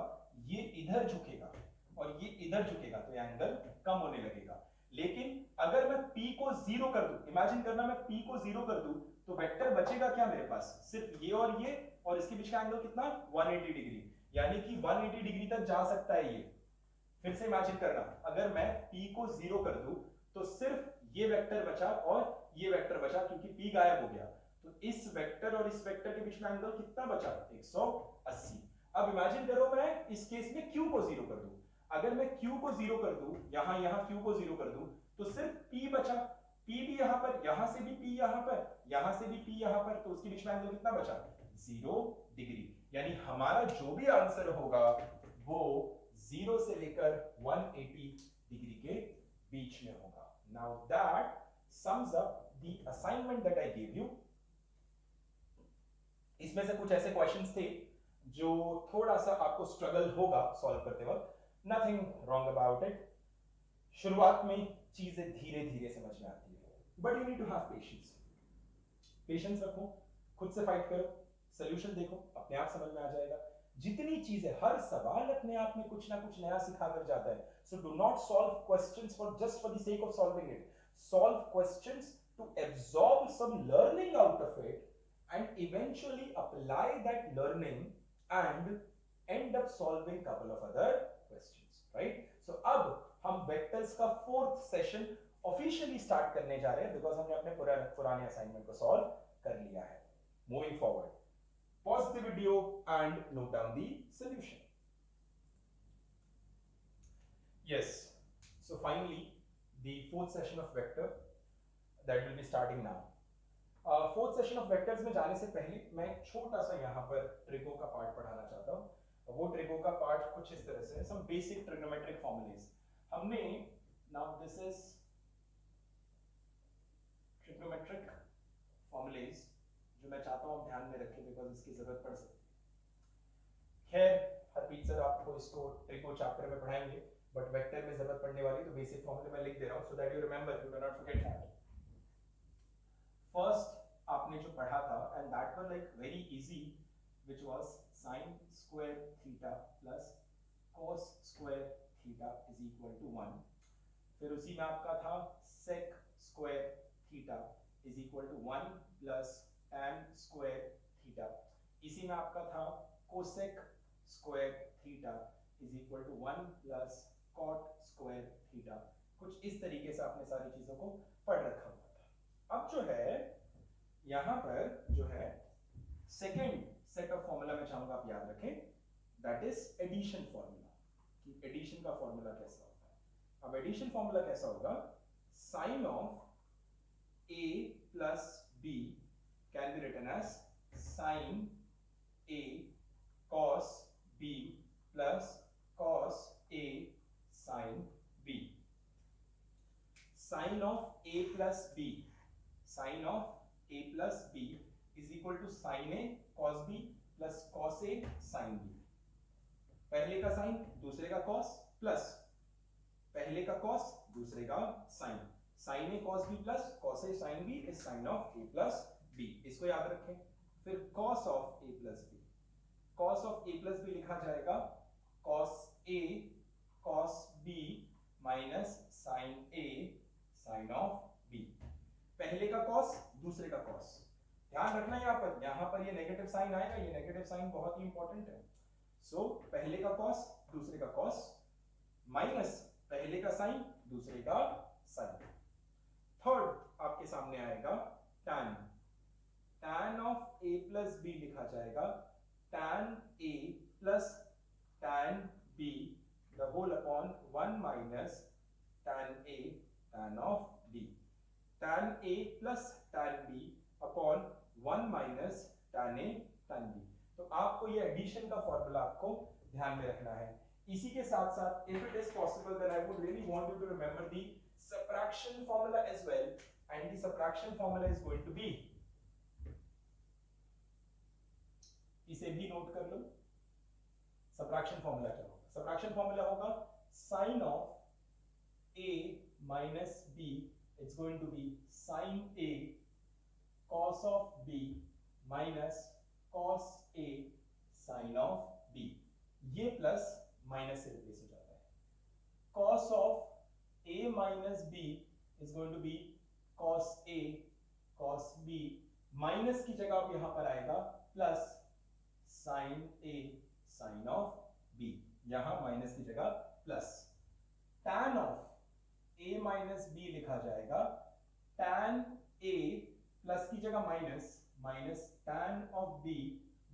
ये इधर झुकेगा और ये इधर झुकेगा, तो ये एंगल कम होने लगेगा। लेकिन अगर मैं P को 0 कर दूं, इमेजिन करना मैं P को 0 कर दूं तो वेक्टर बचेगा क्या मेरे पास, सिर्फ ये, और इसके बीच का एंगल कितना, 180 डिग्री, यानी कि 180 डिग्री तक जा सकता है ये। फिर से इमेजिन करना, अगर मैं P को 0 कर दूं तो सिर्फ ये वेक्टर बचा और ये वेक्टर बचा, क्योंकि P गायब हो गया, तो इस वेक्टर और इस वेक्टर के बीच में एंगल कितना बचा, 180। अब इमेजिन करो मैं इस केस में Q को 0 कर दूं, अगर मैं Q को 0 कर दूं, यहां Q को 0 कर दूं, तो सिर्फ P बचा, P भी यहां पर, यहां से भी P यहां पर, यहां से भी P यहां पर, तो उसके बीच में एंगल कितना बचा? 0 डिग्री। यानी हमारा जो भी आंसर होगा वो 0 से लेकर 180 डिग्री के बीच में होगा। Now that sums up the assignment that I give you. इसमें से कुछ ऐसे क्वेश्चंस थे जो थोड़ा सा आपको स्ट्रगल होगा सॉल्व करते वक्त, नथिंग रॉन्ग अबाउट इट। शुरुआत में चीजें धीरे धीरे समझ में आती है, but you need to have patience. Patience रखो, खुद से फाइट करो, सोल्यूशन देखो, अपने आप समझ में आ जाएगा। जितनी चीजें, हर सवाल अपने आप में कुछ ना कुछ नया सिखा कर जाता है। So do not solve questions for just for the sake of solving it. Solve questions to absorb some learning out of it and eventually apply that learning and end up solving couple of other questions, right? So अब हम vectors का fourth session officially start करने जा रहे हैं because हमने अपने पुराने assignment को solve कर लिया है। Moving forward, pause the video and note down the solution. Yes, so finally the fourth session of vector that will be starting now. Fourth session of vectors में जाने से पहले मैं छोटा सा यहाँ पर ट्रिगो का पार्ट पढ़ाना चाहता हूँ। वो ट्रिगो का पार्ट कुछ इस तरह से, सम बेसिक ट्रिग्नोमेट्रिक फॉर्मूलेज हमने, now this is trigonometric formulas जो मैं चाहता हूँ ध्यान में रखें बिकॉज इसकी जरूरत पड़ सकती है। खैर हरप्रीत सर आपको इसको ट्रिगो चैप्टर में पढ़ाएंगे, बट वेक्टर में जरूरत पड़ने वाली तो बेसिक फॉर्मूले मैं लिख दे रहा हूँ so that you remember, you do not forget that. First आपने जो पढ़ा था and that was like very easy, which was sin square theta plus cos square theta is equal to 1। फिर उसी में आपका था sec square theta is equal to 1 plus tan square theta. इसी में आपका था cosec square theta is equal to 1 plus cot square theta. कुछ इस तरीके से आपने सारी चीजों को पढ़ रखा हुआ था। अब जो है यहां पर जो है सेकेंड सेट ऑफ फॉर्मूला मैं चाहूंगा आप याद रखें, दैट इज एडिशन फॉर्मूला। कि एडिशन का फॉर्मूला कैसा होता है। अब एडिशन फॉर्मूला कैसा होगा, sine of a plus b can be written as sine a cos b plus cos a sin b। Sine of a plus b, sine of a plus b is equal to sin a cos b plus cos a sin b। पहले का sign दूसरे का cos plus पहले का cos दूसरे का sin, sin a cos b plus cos a sin b is sin of a plus b। इसको याद रखें। फिर cos of a plus b, cos of a plus b लिखा जाएगा cos a cos b minus sin a sin of b। पहले का cos दूसरे का cos, ध्यान रखना यहाँ पर ये नेगेटिव साइन आएगा, ये नेगेटिव साइन बहुत ही इंपॉर्टेंट है। सो पहले का cos दूसरे का cos माइनस पहले का साइन दूसरे का साइन। थर्ड आपके सामने आएगा tan, tan of a plus b लिखा जाएगा tan a plus tan b the whole upon 1 minus tan a tan of b। tan a plus tan b upon 1 minus tan a tan b। तो आपको ये addition का formula आपको ध्यान में रखना है। इसी के साथ साथ if it is possible then I would really want you to remember the subtraction formula as well, and the subtraction formula is going to be, इसे भी नोट कर लो। सबट्रैक्शन फॉर्मूला क्या होगा? सबट्रैक्शन फॉर्मूला होगा sine of a minus b, it's going to be sin a cos of b minus cos a sin of b। ये plus minus से replace हो जाता है। cos of a minus b is going to be cos a cos b, minus की जगह अब यहां पर आएगा plus sin a sin of b, यहां माइनस की जगह plus. tan of a minus b लिखा जाएगा tan a प्लस की जगह minus, minus tan of b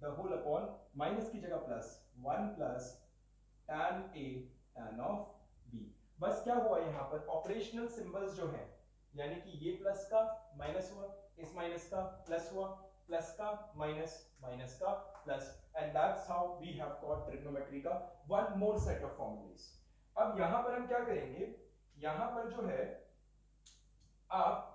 the whole upon minus की जगह plus 1 plus tan a tan of b। बस क्या हुआ यहाँ पर ऑपरेशनल सिंबल्स जो है, यानी कि ये प्लस का माइनस हुआ, इस माइनस का प्लस हुआ, प्लस का माइनस, माइनस का plus, and that's how we have got trigonometry का one more set of formulas. अब यहां पर हम क्या करेंगे, यहां पर जो है आप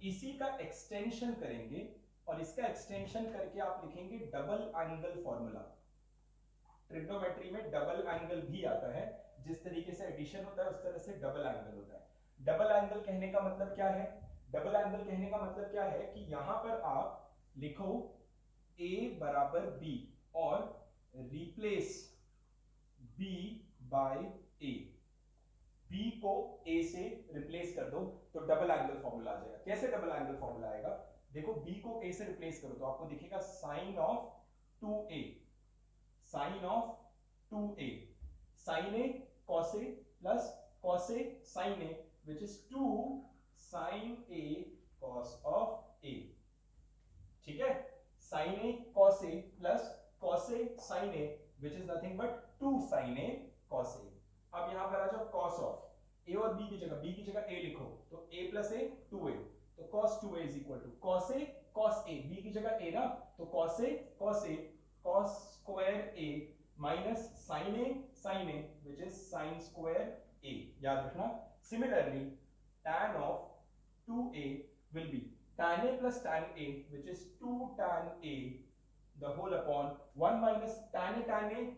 इसी का एक्सटेंशन करेंगे और इसका एक्सटेंशन करके आप लिखेंगे डबल एंगल फॉर्मूला। ट्रिग्नोमेट्री में डबल एंगल भी आता है, जिस तरीके से एडिशन होता है उस तरह से डबल एंगल होता है। डबल एंगल कहने का मतलब क्या है, डबल एंगल कहने का मतलब क्या है कि यहां पर आप लिखो a बराबर b और replace b by a, b को a से रिप्लेस कर दो तो डबल एंगल फॉर्मूला आ जाएगा। कैसे डबल एंगल फॉर्मूला आएगा, देखो b को a से रिप्लेस करो तो आपको दिखेगा sine of 2a, sine of 2a, sin a cos a plus cos a sin a, which is 2 sin a cos of a। ठीक है, sin a cos a plus cos a sin a, which is nothing but 2 sin a cos a। अब यहां पर आ जाओ cos of a और b की जगह a लिखो तो a plus a 2a, तो cos 2a is equal to cos a cos a, b की जगह a ना, तो cos a cos square a minus sin a which is sin square a, याद रखना। Similarly tan of 2a will be tan a plus tan a, which is 2 tan a the whole upon 1 minus tan a,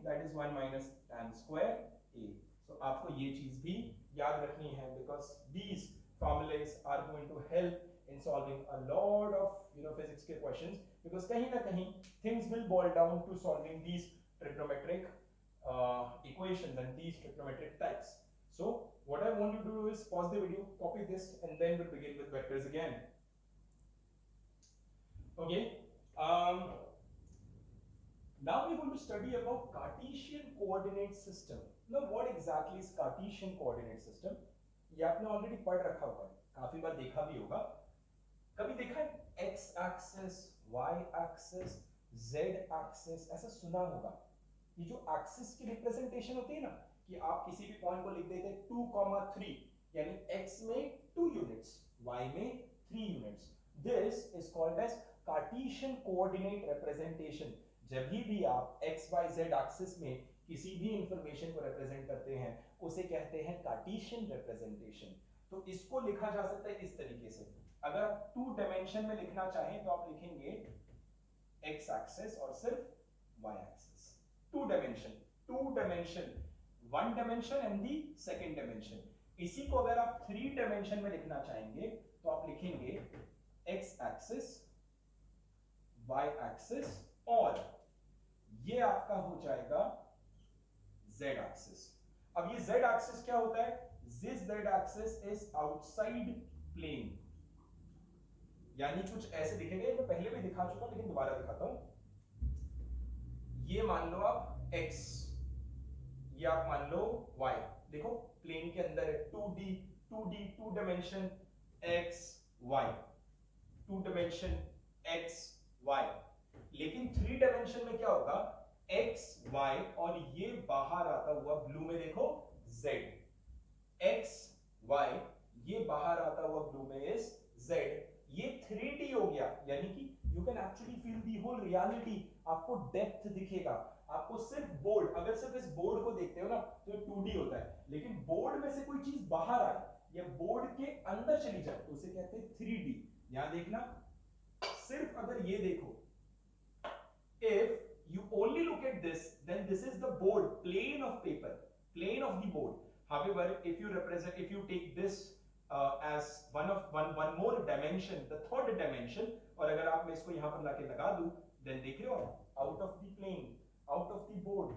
that is 1 minus tan square a। So आपको ये चीज भी याद रखनी है, because these formulas are going to help in solving a lot of physics के questions, because कहीं ना कहीं things will boil down to solving these trigonometric equations and these trigonometric types। So what I want you to do is pause the video, copy this, and then we'll begin with vectors again। Okay, now we're going to study about Cartesian coordinate system। Now what exactly is Cartesian coordinate system? ये आपने already पढ़ रखा होगा, काफी बार देखा भी होगा। कभी देखा है x axis, y axis, z axis, ऐसा सुना होगा। ये जो एक्सिस की रिप्रेजेंटेशन होती है ना, कि आप किसी भी पॉइंट को लिख देते हैं 2,3, यानी x में 2 यूनिट्स, y में 3 units. This is called as Cartesian coordinate representation. जब भी आप x y z एक्सिस में किसी भी इंफॉर्मेशन को रिप्रेजेंट करते हैं उसे कहते हैं कार्टेशियन रिप्रेजेंटेशन। तो इसको लिखा जा सकता है इस तरीके से, अगर आप 2 डायमेंशन में लिखना चाहें तो आप लिखेंगे x एक्सिस और सिर्फ y axis. 2 dimension, 1 dimension and the second dimension. इसी को अगर आप 3 डायमेंशन में लिखना चाहेंगे तो आप लिखेंगे x एक्सिस, y एक्सिस और ये आपका हो जाएगा z एक्सिस। अब ये z एक्सिस क्या होता है, this z axis is outside plane, यानी कुछ ऐसे दिखेगा, ये मैं पहले भी दिखा चुका लेकिन दोबारा दिखाता हूं। ये मान लो आप x, ये आप मान लो y, देखो प्लेन के अंदर है 2 dimension x y, 2 dimension x y, लेकिन 3 डायमेंशन में क्या होगा, x y और ये बाहर आता हुआ ब्लू में देखो z, x y ये बाहर आता हुआ ब्लू में इज z, ये 3D हो गया, यानी कि you can actually feel the whole reality. आपको डेप्थ दिखेगा, आपको सिर्फ बोर्ड, अगर सिर्फ इस बोर्ड को देखते हो ना तो 2D होता है, लेकिन बोर्ड में से कोई चीज बाहर आए या बोर्ड के अंदर चली जाए तो उसे कहते हैं 3D। यहां देखना, सिर्फ अगर ये देखो, if you only look at this, then this is the board, plane of paper, plane of the board। However, if you take this as one more dimension, the third dimension, और अगर आप मैं इसको यहाँ पर लाके लगा दूं, then देख रहे हो out of the plane, out of the board,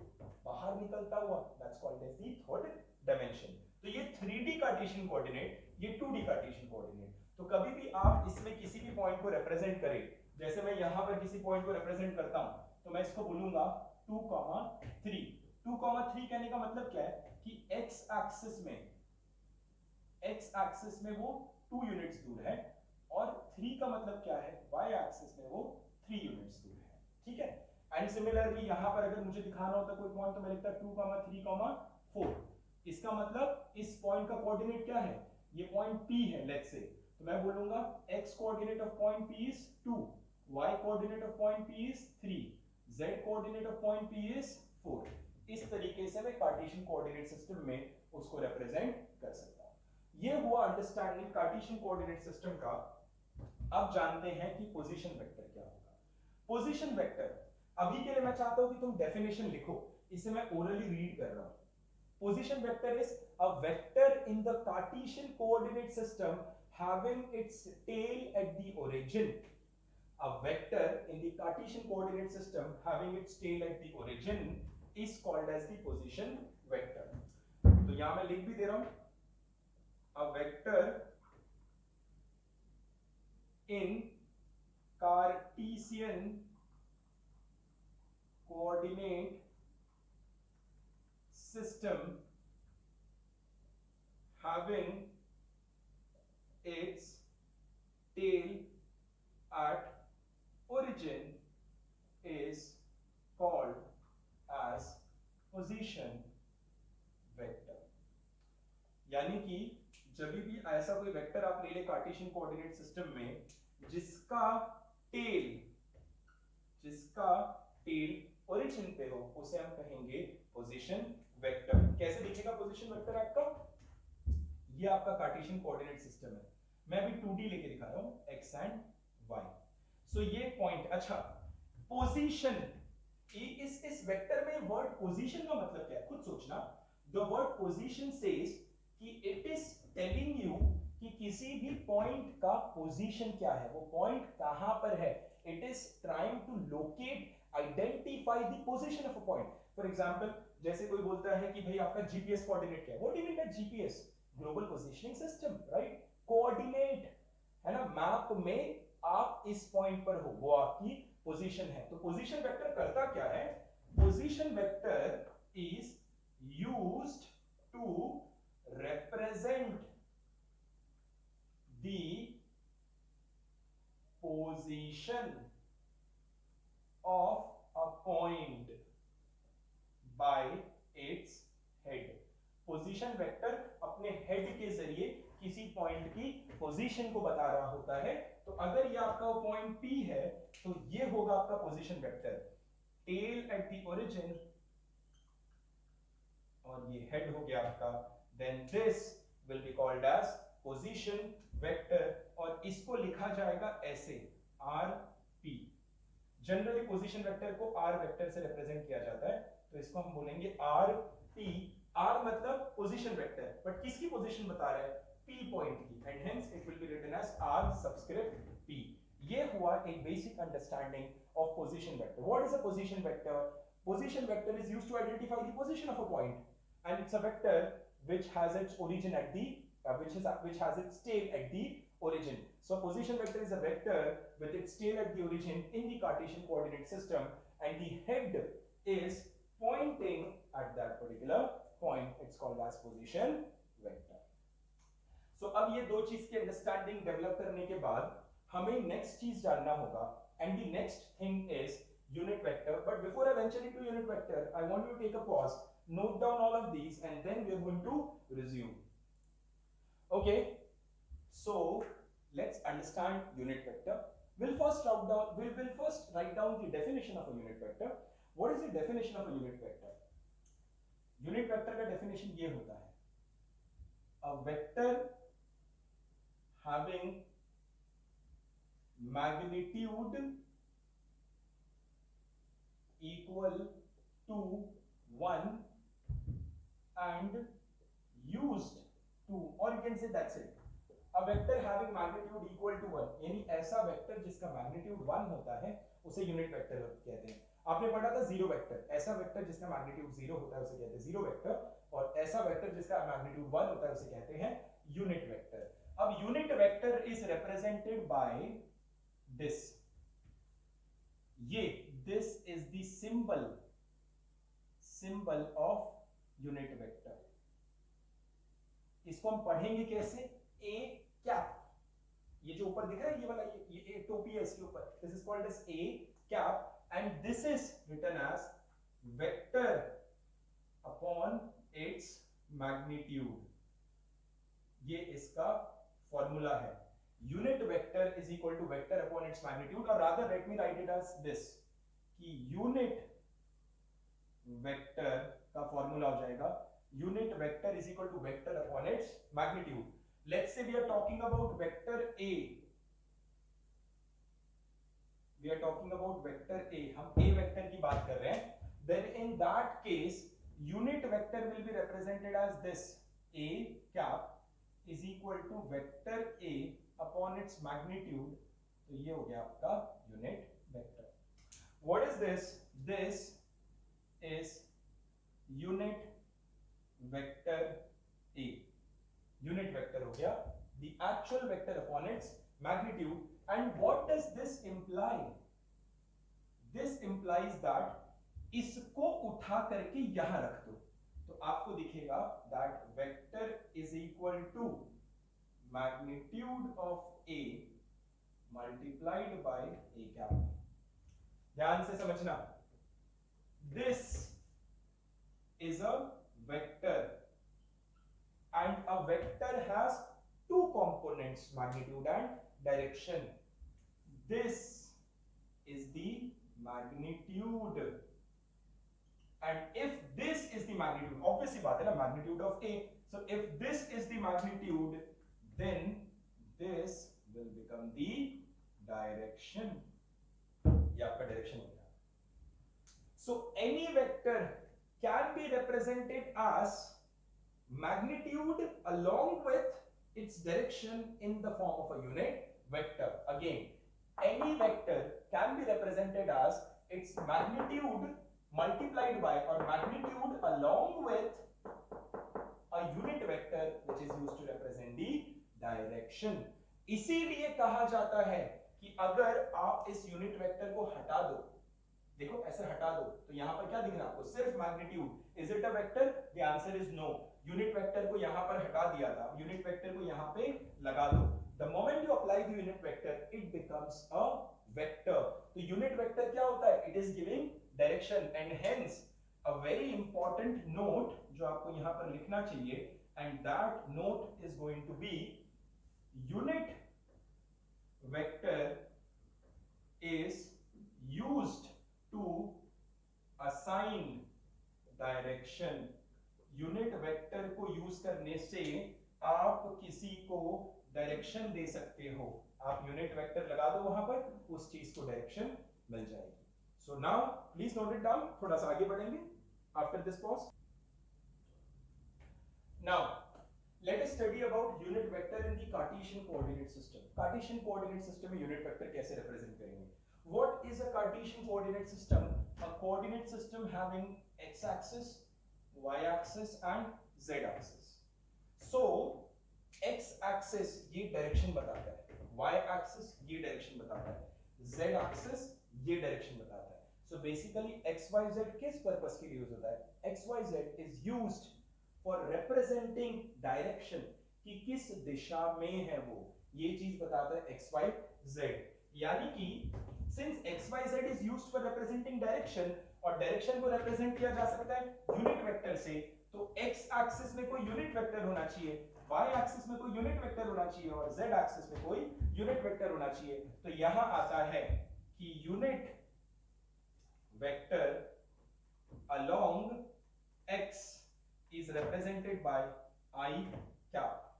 बाहर निकलता हुआ, that's called as the third dimension। तो ये 3D कार्टेशियन कोऑर्डिनेट, ये 2D कार्टेशियन कोऑर्डिनेट। तो कभी भी आप इसमें किसी भी पॉइंट को रिप्रेजेंट करें, जैसे मैं यहाँ पर किसी पॉइंट को रिप्रेजेंट करता हूँ तो मैं इसको बोलूंगा 2,3। 2,3 कहने का मतलब क्या है कि x एक्सिस में वो 2 यूनिट्स दूर है, और 3 का मतलब क्या है, y एक्सिस में वो 3 यूनिट्स दूर है। ठीक है, एंड सिमिलरली यहां पर अगर मुझे दिखाना होता कोई पॉइंट तो मैं लिखता 2,3,4। इसका मतलब इस पॉइंट का कोऑर्डिनेट क्या है, ये पॉइंट P है लेट्स से, तो मैं बोलूंगा x coordinate of point P is 2, y coordinate of point P is 3, z coordinate of point P is 4। इस तरीके से मैं कार्टेशियन कोऑर्डिनेट सिस्टम में उसको रिप्रेजेंट कर सकता हूं। ये हुआ अंडरस्टैंडिंग कार्टेशियन कोऑर्डिनेट सिस्टम का। अब जानते हैं कि पोजीशन वेक्टर क्या होगा। पोजीशन वेक्टर, अभी के लिए मैं चाहता हूं कि तुम डेफिनेशन लिखो, इसे मैं ओरली रीड कर रहा हूं। Position vector is a vector in the Cartesian coordinate system having its tail at the origin. A vector in the Cartesian coordinate system having its tail at the origin is called as the position vector. तो यहां मैं लिख भी दे रहा हूं, a vector in Cartesian coordinate system having its tail at origin is called as position vector। यानी कि जब भी ऐसा कोई वेक्टर आप ले ले कार्टेशियन कोऑर्डिनेट सिस्टम में जिसका टेल ओरिजिन पे हो, उसे हम कहेंगे पोजीशन वेक्टर। कैसे दिखेगा पोजीशन वेक्टर आपका, ये आपका कार्टेशियन कोऑर्डिनेट सिस्टम है, मैं अभी 2D लेके दिखा रहा हूं x एंड y। सो ये पॉइंट, अच्छा पोजीशन, इस वेक्टर में वर्ड पोजीशन का मतलब क्या है खुद सोचना। द वर्ड पोजीशन सेज कि इट इज टेलिंग यू कि किसी भी पॉइंट का पोजीशन क्या है, वो पॉइंट कहां पर है। It is trying to locate, identify the position of a point. For example जैसे कोई बोलता है कि भाई आपका जीपीएस कोऑर्डिनेट क्या है, what do you mean bye GPS, global positioning system, right. Coordinate है ना, मैप में आप इस पॉइंट पर हो, वो आपकी पोजीशन है। तो पोजीशन वेक्टर करता क्या है, position vector is used to represent the position of a point by its head। Position vector अपने हेड के जरिए किसी पॉइंट की पोजीशन को बता रहा होता है। तो अगर ये आपका पॉइंट P है तो ये होगा आपका position vector, tail at the origin, और ये हेड हो गया आपका, then this will be called as position vector, और इसको लिखा जाएगा ऐसे rp। जनरली पोजीशन वेक्टर को r वेक्टर से रिप्रेजेंट किया जाता है, तो इसको हम बोलेंगे rp। r मतलब पोजीशन वेक्टर, बट किसकी पोजीशन बता रहा है, p पॉइंट की, and hence it will be written as r subscript p। ये हुआ एक basic understanding of position vector. What is a position vector? Position vector is used to identify the position of a point, and it's a vector which has its origin at the which has its tail at the origin. So position vector is a vector with its tail at the origin in the Cartesian coordinate system, and the head is pointing at that particular point. It's called as position vector. So अब ये दो चीज की understanding develop करने के बाद हमें next चीज जानना होगा, and the next thing is unit vector. But before I venture into unit vector, I want you to take a pause, note down all of these, and then we are going to resume. Okay, so let's understand unit vector. We'll first write down the definition of a unit vector. What is the definition of a unit vector? Unit vector का definition ये होता है, a vector having magnitude equal to 1 and used to, or you can say that's it, a vector having magnitude equal to 1, यानी ऐसा vector जिसका magnitude 1 होता है उसे यूनिट वेक्टर कहते हैं। आपने पढ़ा था जीरो वेक्टर, ऐसा वेक्टर जिसका मैग्नीट्यूड 0 होता है उसे कहते हैं जीरो वेक्टर, और ऐसा वेक्टर जिसका मैग्नीट्यूड 1 होता है उसे कहते हैं यूनिट वेक्टर। अब unit vector is represented by this, ये this is the symbol of unit vector। इसको हम पढ़ेंगे कैसे, a cap, ये जो ऊपर दिख रहा है ये वाला, ये टोपी है इसके ऊपर, this is called as a cap, and this is written as vector upon its magnitude, ये इसका फॉर्मूला है। Unit vector is equal to vector upon its magnitude, और rather let me write it as this कि unit vector का formula हो जाएगा unit vector is equal to vector upon its magnitude. Let's say we are talking about vector A, we are talking about vector A, हम A vector की बात कर रहे हैं, then in that case unit vector will be represented as this a cap is equal to vector a upon its magnitude, तो ये हो गया आपका unit vector. what is this? This is unit vector a, unit vector हो गया the actual vector upon its magnitude, and what does this imply? This implies that इसको उठा करके यहां रख दो तो आपको दिखेगा that vector is equal to magnitude of A multiplied by A cap. ध्यान से समझना, this is a vector and a vector has two components, magnitude and direction. This is the magnitude, and if this is the magnitude, obviously बात है ना, magnitude of A, so if this is the magnitude then this will become the direction, ये आपका direction हो गया। so any vector can be represented as magnitude along with its direction in the form of a unit vector. Again, any vector can be represented as its magnitude multiplied by or magnitude along with a unit vector which is used to represent the direction. इसीलिए कहा जाता है कि अगर आप इस unit vector को हटा दो, देखो ऐसे हटा दो तो यहां पर क्या दिख रहा है आपको, सिर्फ magnitude. Is it a vector? The answer is no. Unit vector को यहां पर हटा दिया था, यूनिट वेक्टर को यहां पे लगा दो, the moment you apply the unit vector it becomes a vector। तो unit vector क्या होता है? it is giving direction, and hence a very important note जो आपको यहां पर लिखना चाहिए, and that note is going to be unit vector is used to assign direction। unit vector को यूज करने से आप किसी को डायरेक्शन दे सकते हो, आप यूनिट वेक्टर लगा दो वहां पर, उस चीज को डायरेक्शन मिल जाएगी। So now please note it down, थोड़ा सा आगे बढ़ेंगे after this pause. Now let us study about unit vector in the Cartesian coordinate system. Cartesian coordinate system में यूनिट वेक्टर कैसे रिप्रेजेंट करेंगे? What is a Cartesian coordinate system? A coordinate system having x axis, y axis and z axis। so x axis ये direction बताता है, y axis ये direction बताता है, z axis ये डायरेक्शन बताता है। so basically x y z किस पर्पस के लिए यूज होता है? x y z is used for representing direction, कि किस दिशा में है वो, ये चीज बताता है x y z। यानी कि since x y z is used for representing direction, और डायरेक्शन को रिप्रेजेंट किया जा सकता है यूनिट वेक्टर से, तो x एक्सिस में कोई यूनिट वेक्टर होना चाहिए, y एक्सिस में कोई यूनिट वेक्टर होना चाहिए, और z एक्सिस में कोई यूनिट वेक्टर होना चाहिए। तो यहां आता है कि unit vector along x is represented by I cap,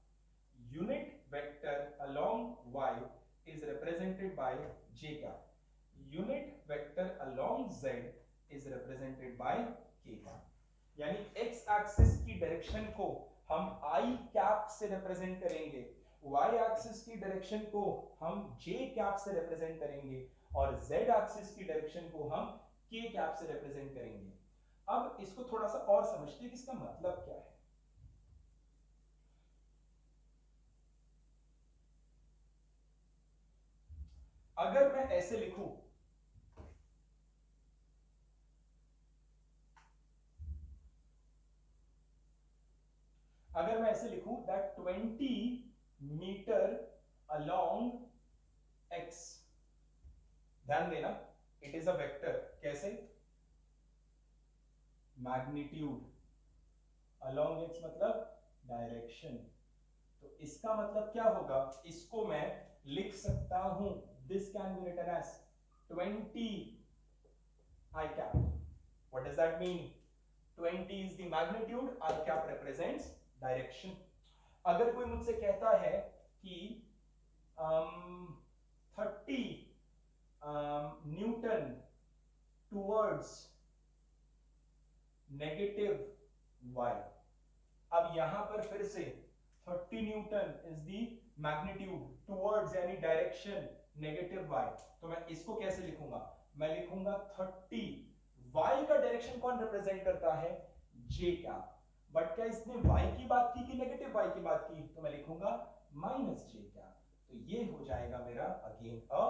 unit vector along y is represented by j cap, unit vector along z is represented by k cap। यानी x एक्सिस की direction को हम I कैप से represent करेंगे, y axis की direction को हम j cap से रिप्रेजेंट करेंगे, और z एक्सिस की डायरेक्शन को हम k कैप से रिप्रेजेंट करेंगे। अब इसको थोड़ा सा और समझते हैं कि इसका मतलब क्या है। अगर मैं ऐसे लिखूं, अगर मैं ऐसे लिखूं दैट 20 मीटर अलोंग x, ध्यान देना इट इज अ वेक्टर, कैसे? मैग्नीट्यूड along its मतलब डायरेक्शन। तो इसका मतलब क्या होगा, इसको मैं लिख सकता हूं, this can be written as 20 I cap. What does that mean? 20 is the magnitude, I cap represents direction. अगर कोई मुझसे कहता है कि 30 न्यूटन टूवर्ड्स नेगेटिव y, अब यहां पर फिर से 30 Newton is the magnitude towards यानी डायरेक्शन नेगेटिव y, तो मैं इसको कैसे लिखूंगा, मैं लिखूंगा 30 y का डायरेक्शन कौन रिप्रेजेंट करता है, j क्या, बट क्या इसने y की बात की कि नेगेटिव y की बात की, तो मैं लिखूंगा माइनस j क्या, तो ये हो जाएगा मेरा again a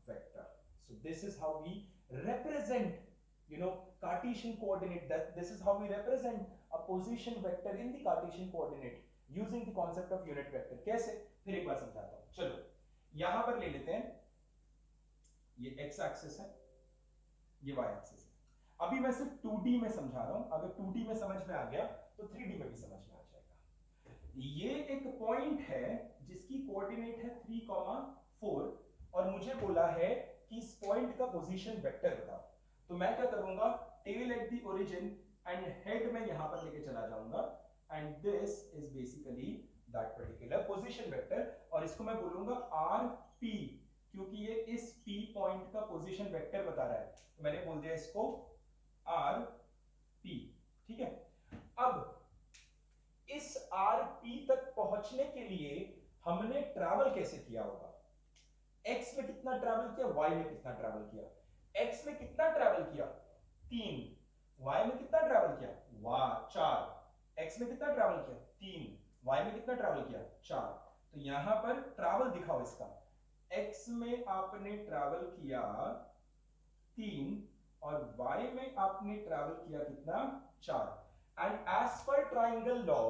vector. So this is how we represent, you know, Cartesian coordinate, that this is how we represent a position vector in the Cartesian coordinate using the concept of unit vector। कैसे, फिर एक बार समझाता हूं। चलो यहां पर ले लेते हैं, ये x एक्सिस है, ये y एक्सिस है। अभी मैं सिर्फ 2D में समझा रहा हूं, अगर 2D में समझ में आ गया तो 3D में भी समझ में आ जाएगा। ये एक पॉइंट है जिसकी कोऑर्डिनेट है 3,4 और मुझे बोला है कि इस पॉइंट का पोजीशन वेक्टर बताओ, तो मैं क्या करूंगा, tail at the origin and head में यहां पर लेके चला जाऊंगा, and this is basically that particular position vector, और इसको मैं बोलूंगा आर पी, क्योंकि ये इस पी पॉइंट का पोजीशन वेक्टर बता रहा है, तो मैंने बोल दिया इसको आर पी। ठीक है, अब इस आर पी तक पहुंचने के लिए हमने ट्रैवल कैसे किया होगा, x में कितना ट्रैवल किया, y में कितना ट्रैवल किया, x में कितना ट्रैवल किया 3, y में कितना ट्रैवल किया 4, x में कितना ट्रैवल किया 3, y में कितना ट्रैवल किया 4, तो यहां पर ट्रैवल दिखाओ इसका, x में आपने ट्रैवल किया 3 और y में आपने ट्रैवल किया कितना 4, and as per triangle law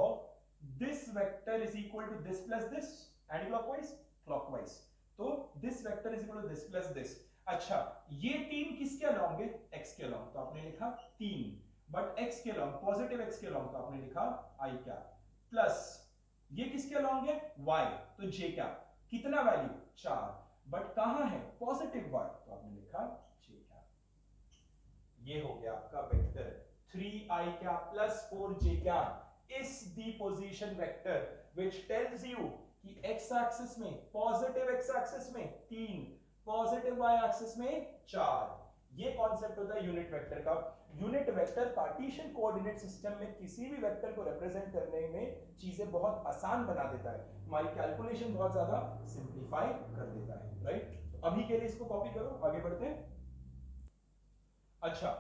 this vector is equal to this plus this, anti clockwise clockwise, तो this vector is equal to this plus this. अच्छा, ये 3 किसके अलोंग है, x के अलोंग, तो आपने लिखा 3, बट x के अलोंग पॉजिटिव x के अलोंग, तो आपने लिखा i क्या, प्लस ये किसके अलोंग है y, तो j क्या, कितना वैल्यू 4, बट कहां है पॉजिटिव y, तो आपने लिखा j क्या। ये हो गया आपका वेक्टर 3i क्या प्लस 4j क्या is the position vector which tells you कि x एक्सिस में पॉजिटिव x एक्सिस में 3, पॉजिटिव y एक्सिस में 4, ये कॉन्सेप्ट होता है यूनिट वेक्टर का। Unit vector Cartesian coordinate system में किसी भी वेक्टर को रिप्रेजेंट करने में चीजें बहुत आसान बना देता है, हमारी कैलकुलेशन बहुत ज्यादा सिंपलीफाई कर देता है, राइट। तो अभी के लिए इसको कॉपी करो, आगे बढ़ते हैं। अच्छा,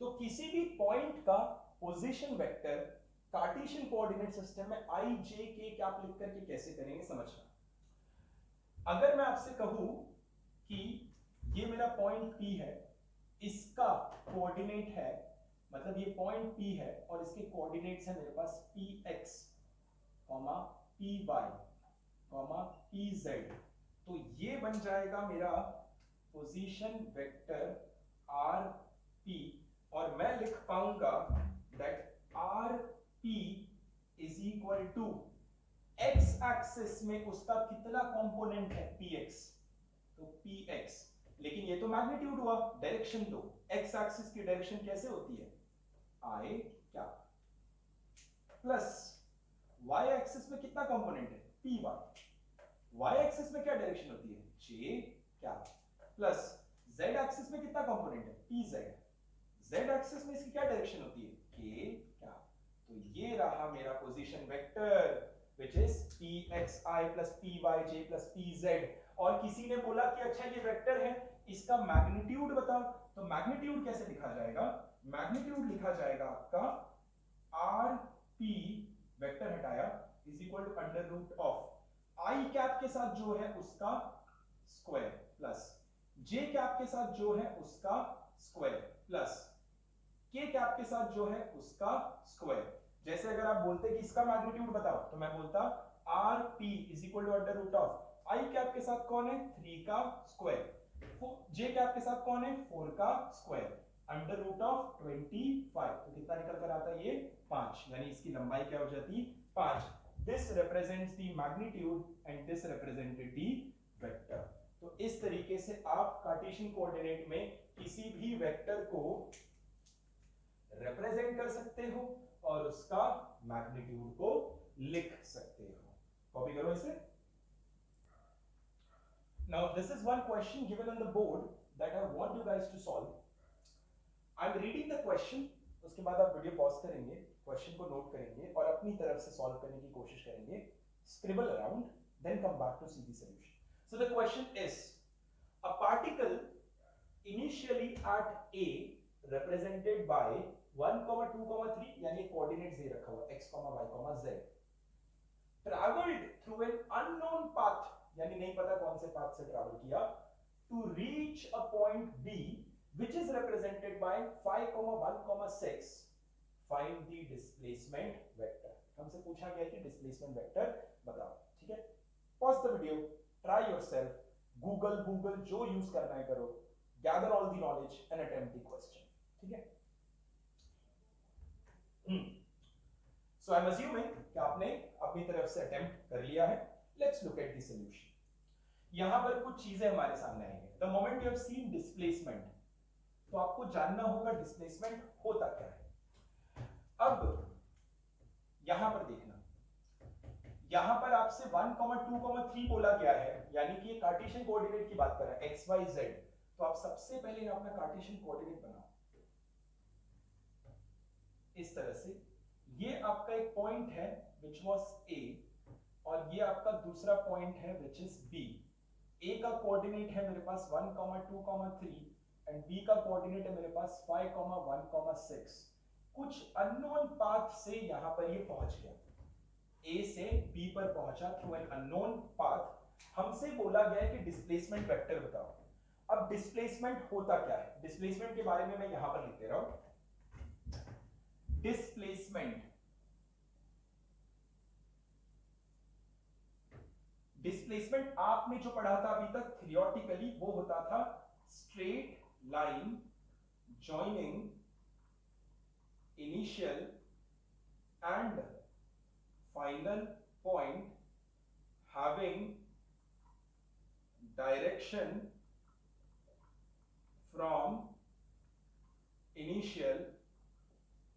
तो किसी भी पॉइंट का position vector Cartesian coordinate system में i j k कैप लिख करके कैसे करेंगे समझना। अगर मैं आपसे कहूं कि ये मेरा पॉइंट P है, इसका कोऑर्डिनेट है, मतलब ये पॉइंट P है और इसके कोऑर्डिनेट्स है मेरे पास px, py, pz, तो ये बन जाएगा मेरा पोजीशन वेक्टर rp, और मैं लिख पाऊंगा that rp is equal to x axis में उसका कितना कंपोनेंट है px, तो px, लेकिन ये तो मैग्नीट्यूड हुआ, डायरेक्शन दो, x एक्सिस की डायरेक्शन कैसे होती है i क्या, प्लस y एक्सिस में कितना कंपोनेंट है py, y एक्सिस में क्या डायरेक्शन होती है j क्या, प्लस z एक्सिस में कितना कंपोनेंट है pz, z एक्सिस में इसकी क्या डायरेक्शन होती है k क्या, तो ये रहा मेरा position vector which is pxi plus pyj plus pz। और किसी ने बोला कि अच्छा ये वेक्टर है, इसका मैग्नीट्यूड बताओ, तो मैग्नीट्यूड कैसे लिखा जाएगा, मैग्नीट्यूड लिखा जाएगा आपका rp, वेक्टर हटाया, is equal to under root of i cap के साथ जो है उसका स्क्वायर प्लस j कैप के साथ जो है उसका स्क्वायर प्लस k कैप के साथ जो है उसका स्क्वायर। जैसे अगर आप बोलते कि इसका मैग्नीट्यूड बताओ, तो मैं बोलता rp is equal to under root of i cap के साथ कौन है 3 का स्क्वायर, j कैप के साथ कौन है 4 का स्क्वायर, अंडर रूट ऑफ 25, तो कितना निकल कर आता है ये 5, यानी इसकी लंबाई क्या हो जाती 5. This represents the magnitude and this represented the vector. तो इस तरीके से आप कार्टेशियन कोऑर्डिनेट में किसी भी वेक्टर को रिप्रेजेंट कर सकते हो और उसका मैग्नीट्यूड को लिख सकते हो. कॉपी करो इसे. Now this is one question given on the board that I want you guys to solve. I'm reading the question. उसके बाद आप वीडियो पॉज करेंगे, क्वेश्चन को नोट करेंगे और अपनी तरफ से सॉल्व करने की कोशिश करेंगे. Scribble around, then come back to see the solution. So the question is: a particle initially at A represented by 1, 2, 3, यानी कोऑर्डिनेट्स दे रखा हुआ x, y, z, traveled through an unknown path, यानी नहीं पता कौन से पाथ से ट्रैवल किया, to reach a point B which is represented by 5, 1, 6. Find the displacement vector. हमसे पूछा गया कि डिस्प्लेसमेंट वेक्टर बताओ. ठीक है, pause the video, try yourself, Google जो यूज करना है करो, gather all the knowledge and attempt the question. ठीक है. सो आई एम अज्यूमिंग कि आपने अपनी तरफ से अटेम्प्ट कर लिया है. Let's look at the solution. यहां पर कुछ चीजें हमारे सामने आएंगे. The moment you have seen displacement, तो आपको जानना होगा डिस्प्लेसमेंट होता क्या है. अब यहां पर देखना, यहां पर आपसे 1, 2, 3 बोला गया है, यानी कि ये कार्टेशियन कोऑर्डिनेट की बात कर रहा है, एक्स वाई जेड. तो आप सबसे पहले अपना कार्टेशियन कोऑर्डिनेट बनाओ इस तरह से. ये आपका एक पॉइंट है which was A और ये आपका दूसरा पॉइंट है which is B. A का कोऑर्डिनेट है मेरे पास 1, 2, 3 एंड B का कोऑर्डिनेट है मेरे पास 5, 1, 6. कुछ अननोन पाथ से यहां पर ये पहुंच गया, A से B पर पहुंचा थ्रू एन अननोन पाथ. हमसे बोला गया है कि डिस्प्लेसमेंट वेक्टर बताओ. अब डिस्प्लेसमेंट होता क्या है, डिस्प्लेसमेंट के बारे में मैं यहां पर लिखते रहा हूं. डिस्प्लेसमेंट आपने जो पढ़ा था अभी तक थियोरेटिकली, वो होता था straight line joining initial and final point having direction from initial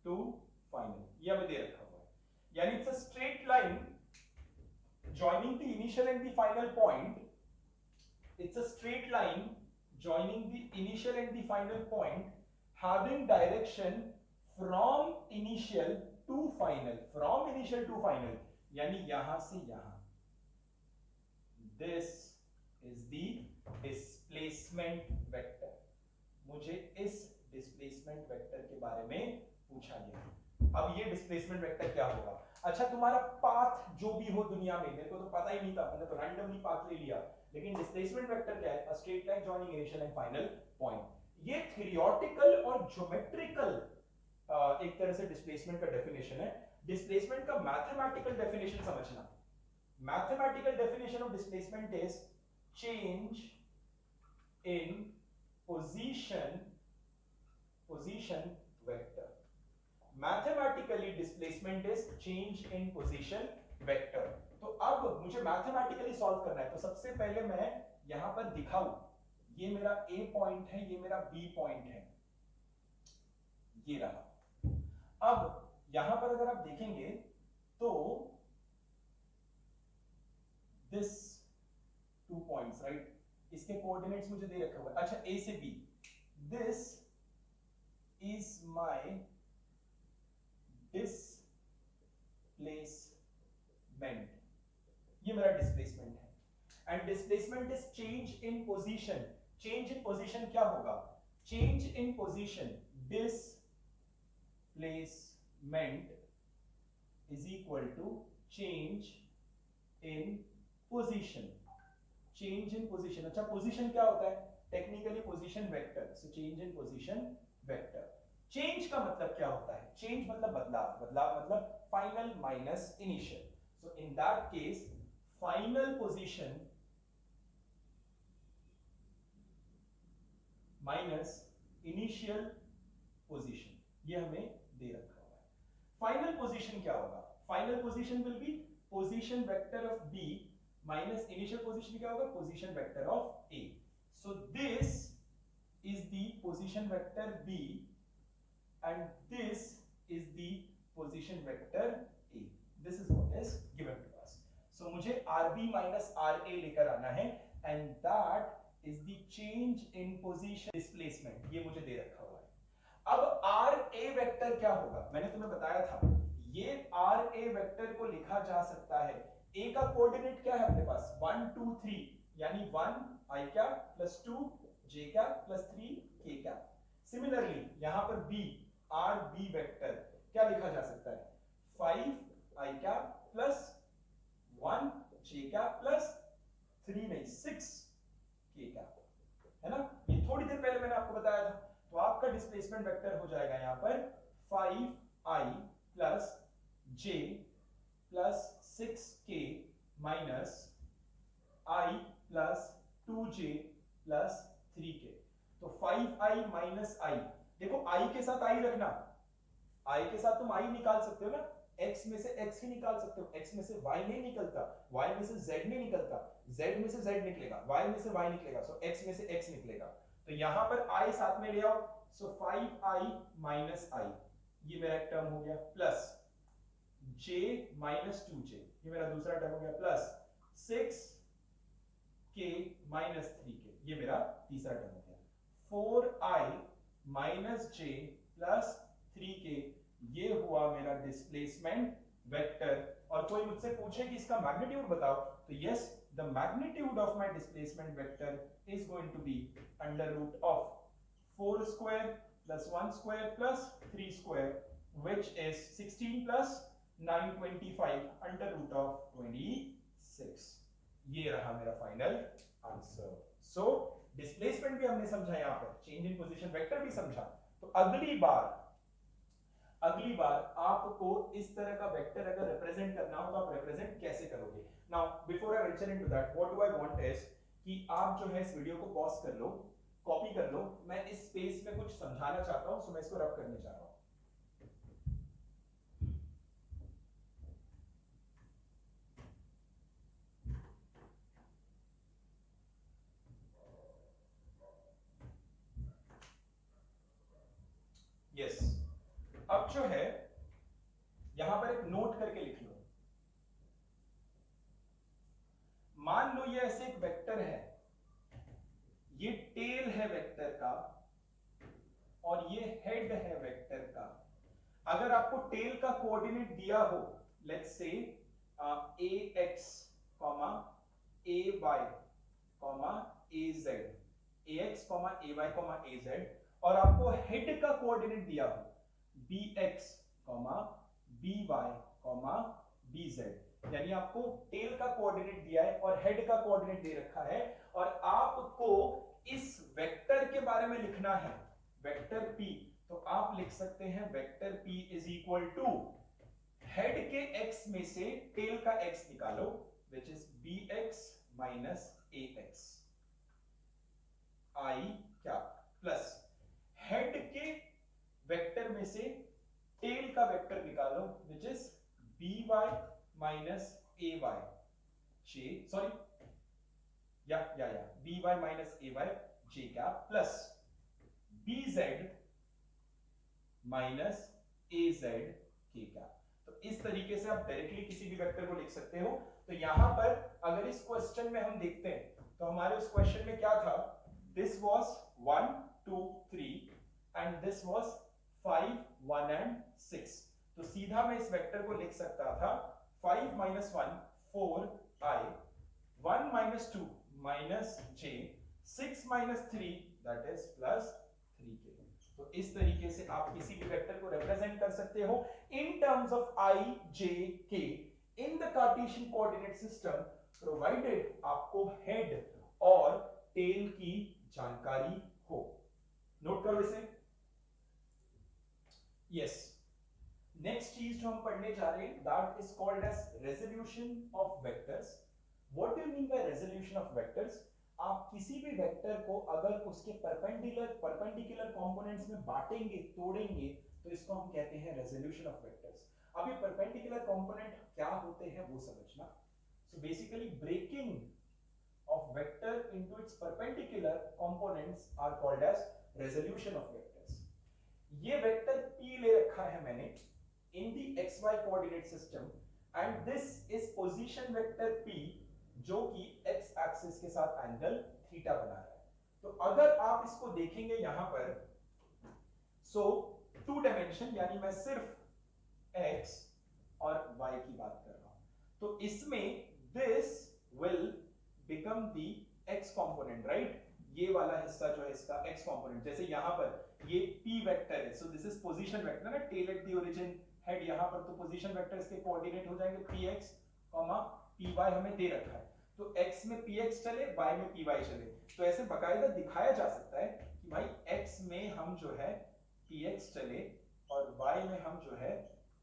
to final. ये हमें दे रखा हुआ है, यानी it's a straight line joining the initial and the final point. It's a straight line joining the initial and the final point having direction from initial to final. From initial to final, यानी यहां से यहां. This is the displacement vector. मुझे इस displacement vector के बारे में पूछा गया. अब ये डिस्प्लेसमेंट वेक्टर क्या होगा. अच्छा, तुम्हारा पाथ जो भी हो दुनिया में, मेरे को तो पता ही नहीं था, मैंने तो रैंडमली पाथ ले लिया. लेकिन डिस्प्लेसमेंट वेक्टर क्या है, अ straight line joining initial and final point. ये थियोरेटिकल और ज्योमेट्रिकल एक तरह से डिस्प्लेसमेंट का डेफिनेशन है. डिस्प्लेसमेंट का मैथमेटिकल डेफिनेशन समझना. Mathematical definition of displacement is change in position vector. Mathematically displacement is change in position vector. तो अब मुझे मैथमेटिकली सॉल्व करना है, तो सबसे पहले मैं यहां पर दिखाऊं, ये मेरा A पॉइंट है, ये मेरा B पॉइंट है, ये रहा. अब यहां पर अगर आप देखेंगे तो दिस 2 पॉइंट्स, राइट, इसके कोऑर्डिनेट्स मुझे दे रखे हुए. अच्छा, A से B, this is my displacement, ये मेरा डिस्प्लेसमेंट है. And displacement is change in position. Change in position क्या होगा, change in position displacement is equal to change in position. Change in position, अच्छा पोजीशन क्या होता है, technically position vector. So change in position vector. Change का मतलब क्या होता है, चेंज मतलब बदलाव, बदलाव मतलब final minus initial. So in that case final position minus initial position, ये हमें दे रखा हुआ है। फाइनल पोजीशन क्या होगा? Final position will be position vector of B minus initial position क्या होगा? Position vector of A. So this is the position vector B and this is the position vector A. This is what is given to us. So मुझे RB minus RA लेकर आना है and that is the change in position displacement, ये मुझे दे रखा हुआ है। अब RA वेक्टर क्या होगा? मैंने तुम्हें बताया था ये RA वेक्टर को लिखा जा सकता है, A का कोऑर्डिनेट क्या है अपने पास? 1 2 3, यानी 1 I cap plus 2 J cap plus 3 K cap। Similarly यहां पर B आर बी वेक्टर क्या लिखा जा सकता है? 5 आई कैप प्लस 1 जे कैप प्लस 3 नहीं 6 के कैप, है ना? ये थोड़ी देर पहले मैंने आपको बताया था। तो आपका डिस्प्लेसमेंट वेक्टर हो जाएगा यहां पर 5i plus J plus 6k minus i plus 2j plus 3k। तो 5i माइनस i, देखो i के साथ i रखना, i के साथ तुम i निकाल सकते हो ना, x में से x ही निकाल सकते हो, x में से y नहीं निकलता, y में से z नहीं निकलता, z में से z निकलेगा, y में से y निकलेगा, सो x में से x निकलेगा। तो यहां पर i साथ में ले आओ, सो 5i माइनस i, ये मेरा एक टर्म हो गया, प्लस j माइनस 2j, ये मेरा दूसरा टर्म हो गया, प्लस 6k माइनस 3k, ये मेरा तीसरा टर्म हो गया, 4i minus j plus 3k, ये हुआ मेरा डिस्प्लेसमेंट वेक्टर। और कोई मुझसे पूछे कि इसका मैग्नीट्यूड बताओ, तो yes, the magnitude of my displacement vector is going to be under root of 4 square plus 1 square plus 3 square, which is 16 plus 9 25 under root of 26। ये रहा मेरा फाइनल आंसर। सो डिस्प्लेसमेंट भी हमने समझा, यहां पर चेंज इन पोजीशन वेक्टर भी समझा। तो अगली बार आपको इस तरह का वेक्टर अगर रिप्रेजेंट करना हो तो आप रिप्रेजेंट कैसे करोगे? Now before I venture into that, what do I want is कि आप जो है इस वीडियो को पॉज कर लो, कॉपी कर लो, मैं इस स्पेस में कुछ समझाना चाहता हूं, सो मैं इसको रब करने जा रहा हूं। यस, अब जो है यहां पर एक नोट करके लिख लो। मान लो ये ऐसे एक वेक्टर है, ये टेल है वेक्टर का और ये हेड है वेक्टर का। अगर आपको टेल का कोऑर्डिनेट दिया हो, let's say ax, ay, az, ax, ay, az, और आपको हेड का कोऑर्डिनेट दिया हो bx, by, bz, यानी आपको टेल का कोऑर्डिनेट दिया है और हेड का कोऑर्डिनेट दे रखा है, और आपको इस वेक्टर के बारे में लिखना है, वेक्टर p, तो आप लिख सकते हैं vector p is equal to head के x में से टेल का x निकालो, which is bx minus ax, i क्या, प्लस हेड के वेक्टर में से टेल का वेक्टर निकालो, which is by minus ay, sorry या by minus ay j cap plus bz minus az k cap. तो इस तरीके से आप डायरेक्टली किसी भी वेक्टर को लिख सकते हो। तो यहां पर अगर इस क्वेश्चन में हम देखते हैं तो हमारे उस क्वेश्चन में क्या था, this was 1 2 3 and this was 5 1 and 6। तो सीधा मैं इस वेक्टर को लिख सकता था 5 minus 1 4i, 1 minus 2 minus j, 6 minus 3 that is plus 3k। तो इस तरीके से आप किसी भी वेक्टर को रिप्रेजेंट कर सकते हो in terms of i, j, k in the Cartesian coordinate system provided आपको हेड और टेल की जानकारी हो। नोट करो इसे। यस, नेक्स्ट चीज जो हम पढ़ने जा रहे हैं that is called as resolution of vectors. What do you mean by resolution of vectors? आप किसी भी वेक्टर को अगर उसके परपेंडिकुलर कंपोनेंट्स में बांटेंगे, तोड़ेंगे, तो इसको हम कहते हैं रेजोल्यूशन ऑफ वेक्टर्स। अभी परपेंडिकुलर कंपोनेंट क्या होते हैं वो समझना। So basically breaking of vector into its perpendicular components are called as resolution of vectors. ये वेक्टर p ले रखा है मैंने in the xy coordinate system and this is position vector p जो कि x axis के साथ एंगल थीटा बना रहा है। तो अगर आप इसको देखेंगे यहां पर, सो टू डायमेंशन यानी मैं सिर्फ x और y की बात कर रहा हूं, तो इसमें this will become the x component, right? ये वाला हिस्सा जो है इसका x component, जैसे यहां पर ये p वेक्टर है, so this is position vector ना, tail at the origin, head यहां पर, तो position vector इसके कोऑर्डिनेट हो जाएंगे px, py हमें दे रखा है, तो x में px चले, y में py चले, तो ऐसे बकायदा दिखाया जा सकता है कि भाई x में हम जो है px चले और y में हम जो है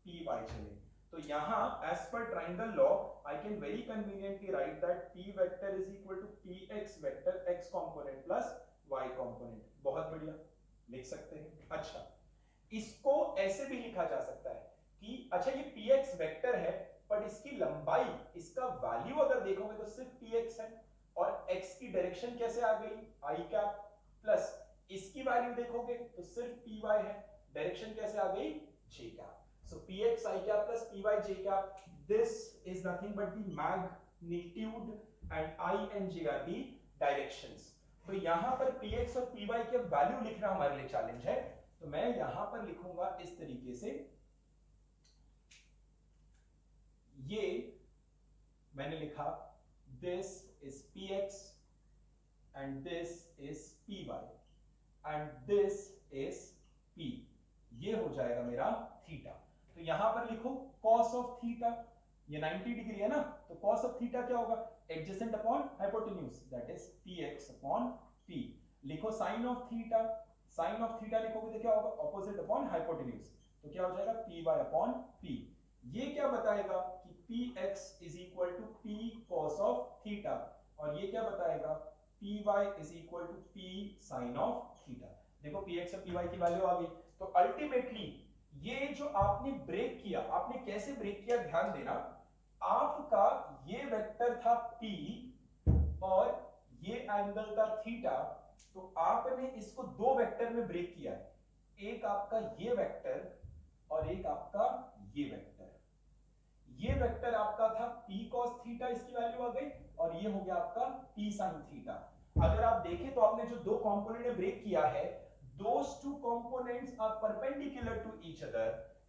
py चले। तो यहाँ as per triangle law I can very conveniently write that p vector is equal to px vector x component plus y component। बहुत बढ़िया लिख सकते हैं। अच्छा, इसको ऐसे भी लिखा जा सकता है कि अच्छा ये px वेक्टर है बट इसकी लंबाई, इसका वैल्यू अगर देखोगे तो सिर्फ px है और x की डायरेक्शन कैसे आ गई i कैप, प्लस इसकी वैल्यू देखोगे तो सिर्फ py है, डायरेक्शन कैसे आ गई j cap. So px I cap plus py j cap, this is nothing but the magnitude and I and j are the directions। तो यहां पर px और py के वैल्यू लिखना हमारे लिए चैलेंज है, तो मैं यहां पर लिखूंगा इस तरीके से, ये मैंने लिखा this is px and this is py and this is p, ये हो जाएगा मेरा थीटा। तो यहां पर लिखो cos ऑफ थीटा, ये 90 डिग्री है ना, तो cos ऑफ थीटा क्या होगा, adjacent upon hypotenuse, that is px upon p। लिखो sin of theta, sin of theta लिखोगे तो क्या होगा, ऑपोजिट अपॉन हाइपोटेन्यूज, तो क्या हो जाएगा py अपॉन p। ये क्या बताएगा कि px is equal to p cos of theta, और ये क्या बताएगा py is equal to p sin of थीटा। देखो px और py की वैल्यू आ गई, तो अल्टीमेटली ये जो आपने ब्रेक किया, आपने कैसे ब्रेक किया ध्यान देना, आपका ये वेक्टर था p और ये एंगल था थीटा, तो आपने इसको दो वेक्टर में ब्रेक किया, एक आपका ये वेक्टर और एक आपका ये वेक्टर। ये वेक्टर आपका था p cos थीटा, इसकी वैल्यू आ गई, और ये हो गया आपका p sin थीटा। अगर आप देखें तो आपने जो दो कंपोनेंट में ब्रेक किया है, those two components are perpendicular to each other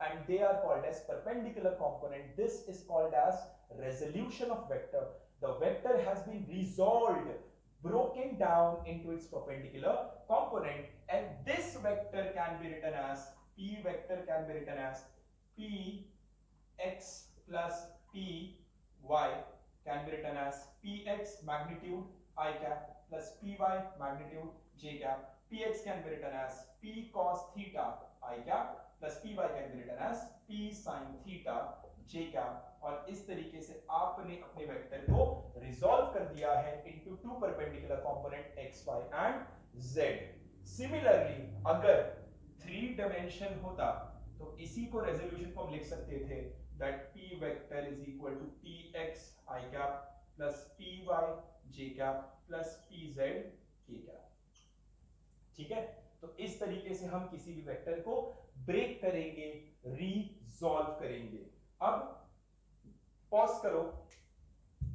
and they are called as perpendicular component. This is called as resolution of vector. The vector has been resolved, broken down into its perpendicular component, and this vector can be written as p vector can be written as p x plus p y can be written as px magnitude I cap plus py magnitude j cap। px can be written as p cos theta I cap plus py can be written as p sin theta j cap। और इस तरीके से आपने अपने vector को resolve कर दिया है into two perpendicular component x y and z। Similarly अगर थ्री डायमेंशन होता तो इसी को रेजोल्यूशन को हम लिख सकते थे that p vector is equal to px I cap plus py j cap plus pz k cap। ठीक है, तो इस तरीके से हम किसी भी वेक्टर को ब्रेक करेंगे, रिजॉल्व करेंगे। अब पॉज करो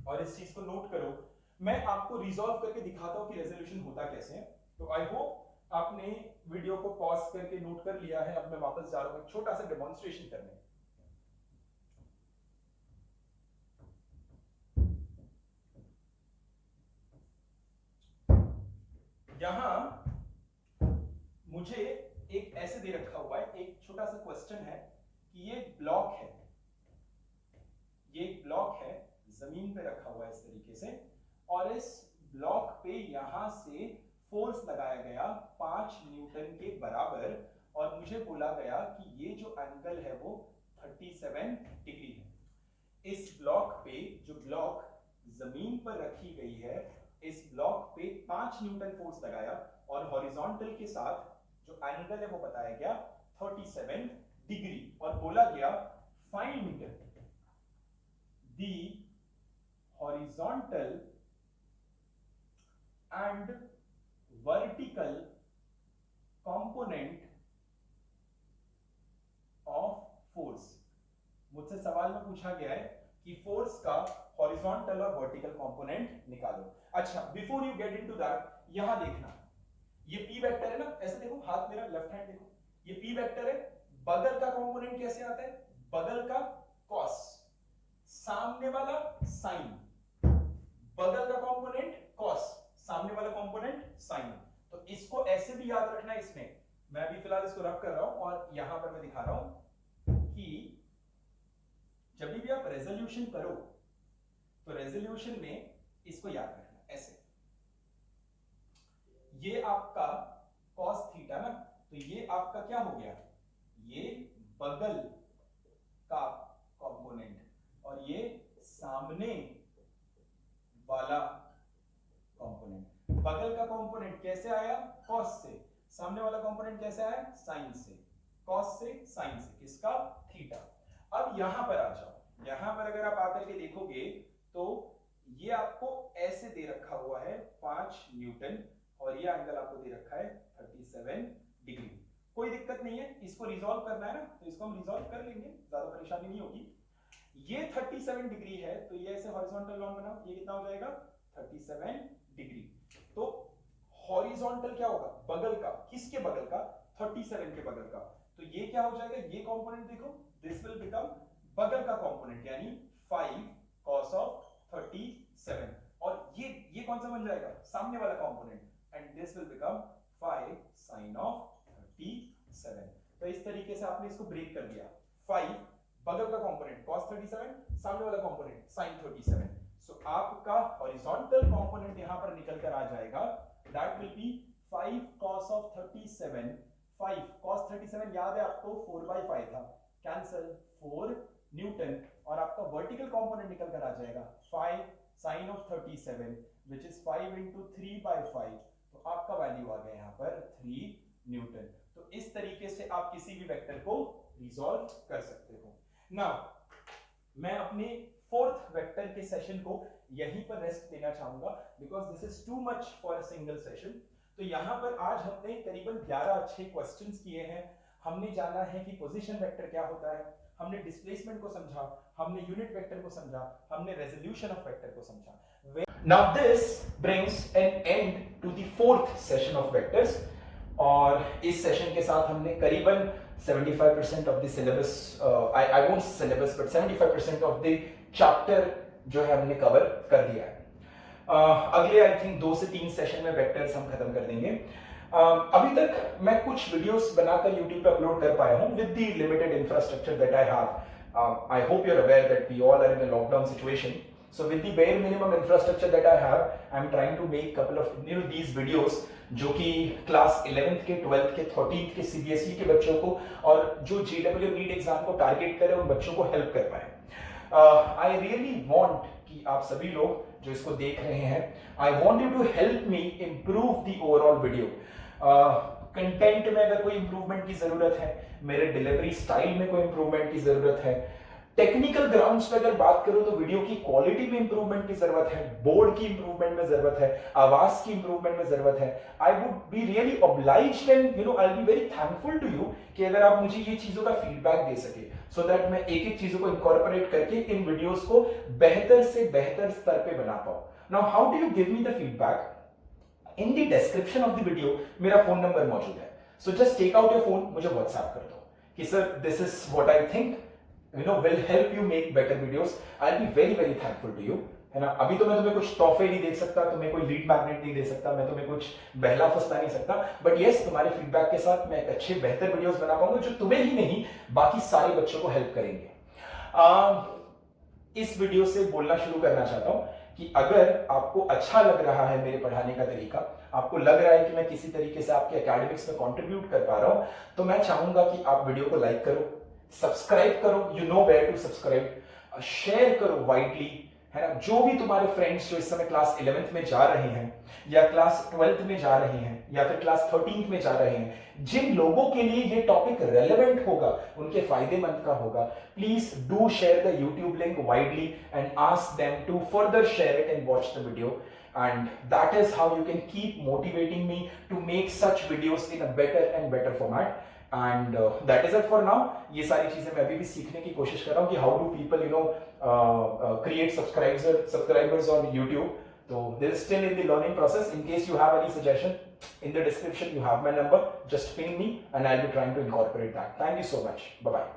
और इस चीज को नोट करो, मैं आपको रिजॉल्व करके दिखाता हूं कि रेजोल्यूशन होता कैसे है। तो आई होप आपने वीडियो को पॉज करके नोट कर लिया है। अब मैं वापस जा रहा हूं एक छोटा सा डेमोन्स्ट्रेशन करने। यहां मुझे एक ऐसे दे रखा हुआ है, एक छोटा सा क्वेश्चन है कि ये ब्लॉक है, ये एक ब्लॉक है, जमीन पे रखा हुआ है इस तरीके से, और इस ब्लॉक पे यहां से फोर्स लगाया गया 5 न्यूटन के बराबर, और मुझे बोला गया कि ये जो एंगल है वो 37 डिग्री है। इस ब्लॉक पे, जो ब्लॉक जमीन पर रखी गई है, इस ब्लॉक पे 5 न्यूटन फोर्स लगाया और हॉरिजॉन्टल के साथ जो एंगल है वो बताया गया 37 डिग्री और बोला गया find the horizontal and vertical component of force. मुझसे सवाल में पूछा गया है कि फोर्स का हॉरिजॉन्टल और वर्टिकल कंपोनेंट निकालो। अच्छा, before you get into that, यहां देखना, ये P वेक्टर है ना, ऐसे देखो, हाथ मेरा लेफ्ट हैंड देखो, ये P वेक्टर है, बगल का कंपोनेंट कैसे आता है, बगल का cos, सामने वाला sin, बगल का कंपोनेंट cos, सामने वाला कंपोनेंट sin। तो इसको ऐसे भी याद रखना है। इसमें मैं अभी फिलहाल इसको रफ कर रहा हूं और यहां पर मैं दिखा रहा हूं कि जब भी आप रेजोल्यूशन करो तो रेजोल्यूशन में इसको याद रखना ऐसे, ये आपका cos थीटा ना, तो ये आपका क्या हो गया, ये बगल का कंपोनेंट और ये सामने वाला कंपोनेंट। बगल का कंपोनेंट कैसे आया, cos से, सामने वाला कंपोनेंट कैसे आया, sin से, cos से sin से, किसका, थीटा। अब यहां पर आ जाओ, यहां पर अगर आप आकर के देखोगे तो ये आपको ऐसे दे रखा हुआ है 5 न्यूटन और ये एंगल आपको दे रखा है 37 डिग्री। कोई दिक्कत नहीं है, इसको रिजॉल्व करना है ना, तो इसको हम रिजॉल्व कर लेंगे, ज्यादा परेशानी नहीं होगी। ये 37 डिग्री है तो ये ऐसे हॉरिजॉन्टल लाइन बनाओ, ये कितना हो जाएगा 37 डिग्री। तो हॉरिजॉन्टल क्या होगा, बगल का, किसके बगल का, 37 के बगल का, तो ये क्या हो जाएगा, ये कंपोनेंट देखो, दिस विल बिकम बगल का कंपोनेंट यानी 5 cos of 37 और ये कौन सा बन जाएगा, सामने वाला component, and this will become 5 sin of 37। तो इस तरीके से आपने इसको ब्रेक कर दिया, 5 बगल का कंपोनेंट cos 37, सामने वाला कंपोनेंट sin 37। सो आपका हॉरिजॉन्टल कंपोनेंट यहां पर निकल कर आ जाएगा, that will be 5 cos of 37। 5 cos 37 याद है आपको 4/5 था, कैंसिल 4 न्यूटन और आपका वर्टिकल कंपोनेंट निकल कर आ जाएगा 5 sin of 37 which is 5 into 3/5। तो आपका वैल्यू आ गया यहां पर 3 न्यूटन। तो इस तरीके से आप किसी भी वेक्टर को रिजॉल्व कर सकते हो। नाउ मैं अपने फोर्थ वेक्टर के सेशन को यहीं पर रेस्ट देना चाहूंगा because this is too much for a single session. तो यहां पर आज हमने करीबन 11 अच्छे क्वेश्चंस किए हैं। हमने जाना है कि पोजीशन वेक्टर क्या होता है, हमने डिस्प्लेसमेंट को समझा, हमने यूनिट वेक्टर को समझा, हमने रेजोल्यूशन ऑफ वेक्टर को समझा। Now this brings an end to the fourth session of vectors और इस सेशन के साथ हमने करीबन 75% of the syllabus, I won't syllabus but 75% of the chapter जो है हमने कवर कर दिया है। अगले आई थिंक 2 से 3 सेशन में वेक्टर्स हम खत्म कर देंगे। अभी तक मैं कुछ वीडियोस बनाकर YouTube पे अपलोड कर पाया हूं with the limited infrastructure that I have. I hope you're aware that we all are in a lockdown situation. So with the bare minimum infrastructure that I have, I'm trying to make couple of these videos जो कि class 11th के 12th के 13th के CBSE के बच्चों को और जो JEE नीट एग्जाम को टारगेट करे उन बच्चों को हेल्प कर पाए। I really want कि आप सभी लोग जो इसको देख रहे हैं, I want you to help me improve the overall video. Content में अगर कोई इंप्रूवमेंट की जरूरत है, मेरे डिलीवरी स्टाइल में कोई इंप्रूवमेंट की जरूरत है, टेक्निकल ग्राउंड्स पे अगर बात करूं तो वीडियो की क्वालिटी में इंप्रूवमेंट की जरूरत है, बोर्ड की इंप्रूवमेंट में जरूरत है, आवाज की इंप्रूवमेंट में जरूरत है, I would be really obliged and I will be very thankful to you कि अगर आप मुझे ये चीजों का फीडबैक दे सके सो दैट मैं एक एक चीजों को इनकॉर्पोरेट करके इन वीडियोस को बेहतर से बेहतर स्तर पे बना पाऊं। Now how do you give me the feedback? In the description of the video मेरा फोन नंबर मौजूद है, so just take out your phone, मुझे व्हाट्सएप कर दो कि sir this is what I think will help you make better videos. I'll be very very thankful to you, है ना। अभी तो मैं तुम्हें कुछ तोहफे नहीं दे सकता, तुम्हें कोई लीड मैग्नेट नहीं दे सकता, मैं तुम्हें कुछ बहला फसला नहीं सकता, बट यस तुम्हारे फीडबैक के साथ मैं एक अच्छे बेहतर वीडियोस बना पाऊंगा जो तुम्हें ही नहीं बाकी सारे बच्चों को हेल्प करेंगे। इस वीडियो से बोलना शुरू करना चाहता हूं कि अगर आपको अच्छा लग रहा है मेरे पढ़ाने का तरीका, आपको लग रहा है कि मैं किसी तरीके से आपके एकेडमिक्स में कंट्रीब्यूट कर पा रहा हूं, तो मैं चाहूंगा कि आप वीडियो को लाइक करो, सब्सक्राइब करो, you know where to subscribe, share करो वाइडली, है ना। जो भी तुम्हारे फ्रेंड्स जो इस समय क्लास 11th में जा रहे हैं या क्लास 12th में जा रहे हैं या फिर क्लास 13th में जा रहे हैं, जिन लोगों के लिए ये टॉपिक रेलेवेंट होगा, उनके फायदेमंद का होगा, please do share the YouTube link widely and ask them to further share it and watch the video. And that is how you can keep motivating me to make such videos in a better and better format. And that is it for now. ये सारी चीजें मैं अभी भी सीखने की कोशिश कर रहा हूँ कि how do people create subscribers on YouTube. So this is still in the learning process. In case you have any suggestion, in the description you have my number. Just ping me and I'll be trying to incorporate that. Thank you so much. Bye bye.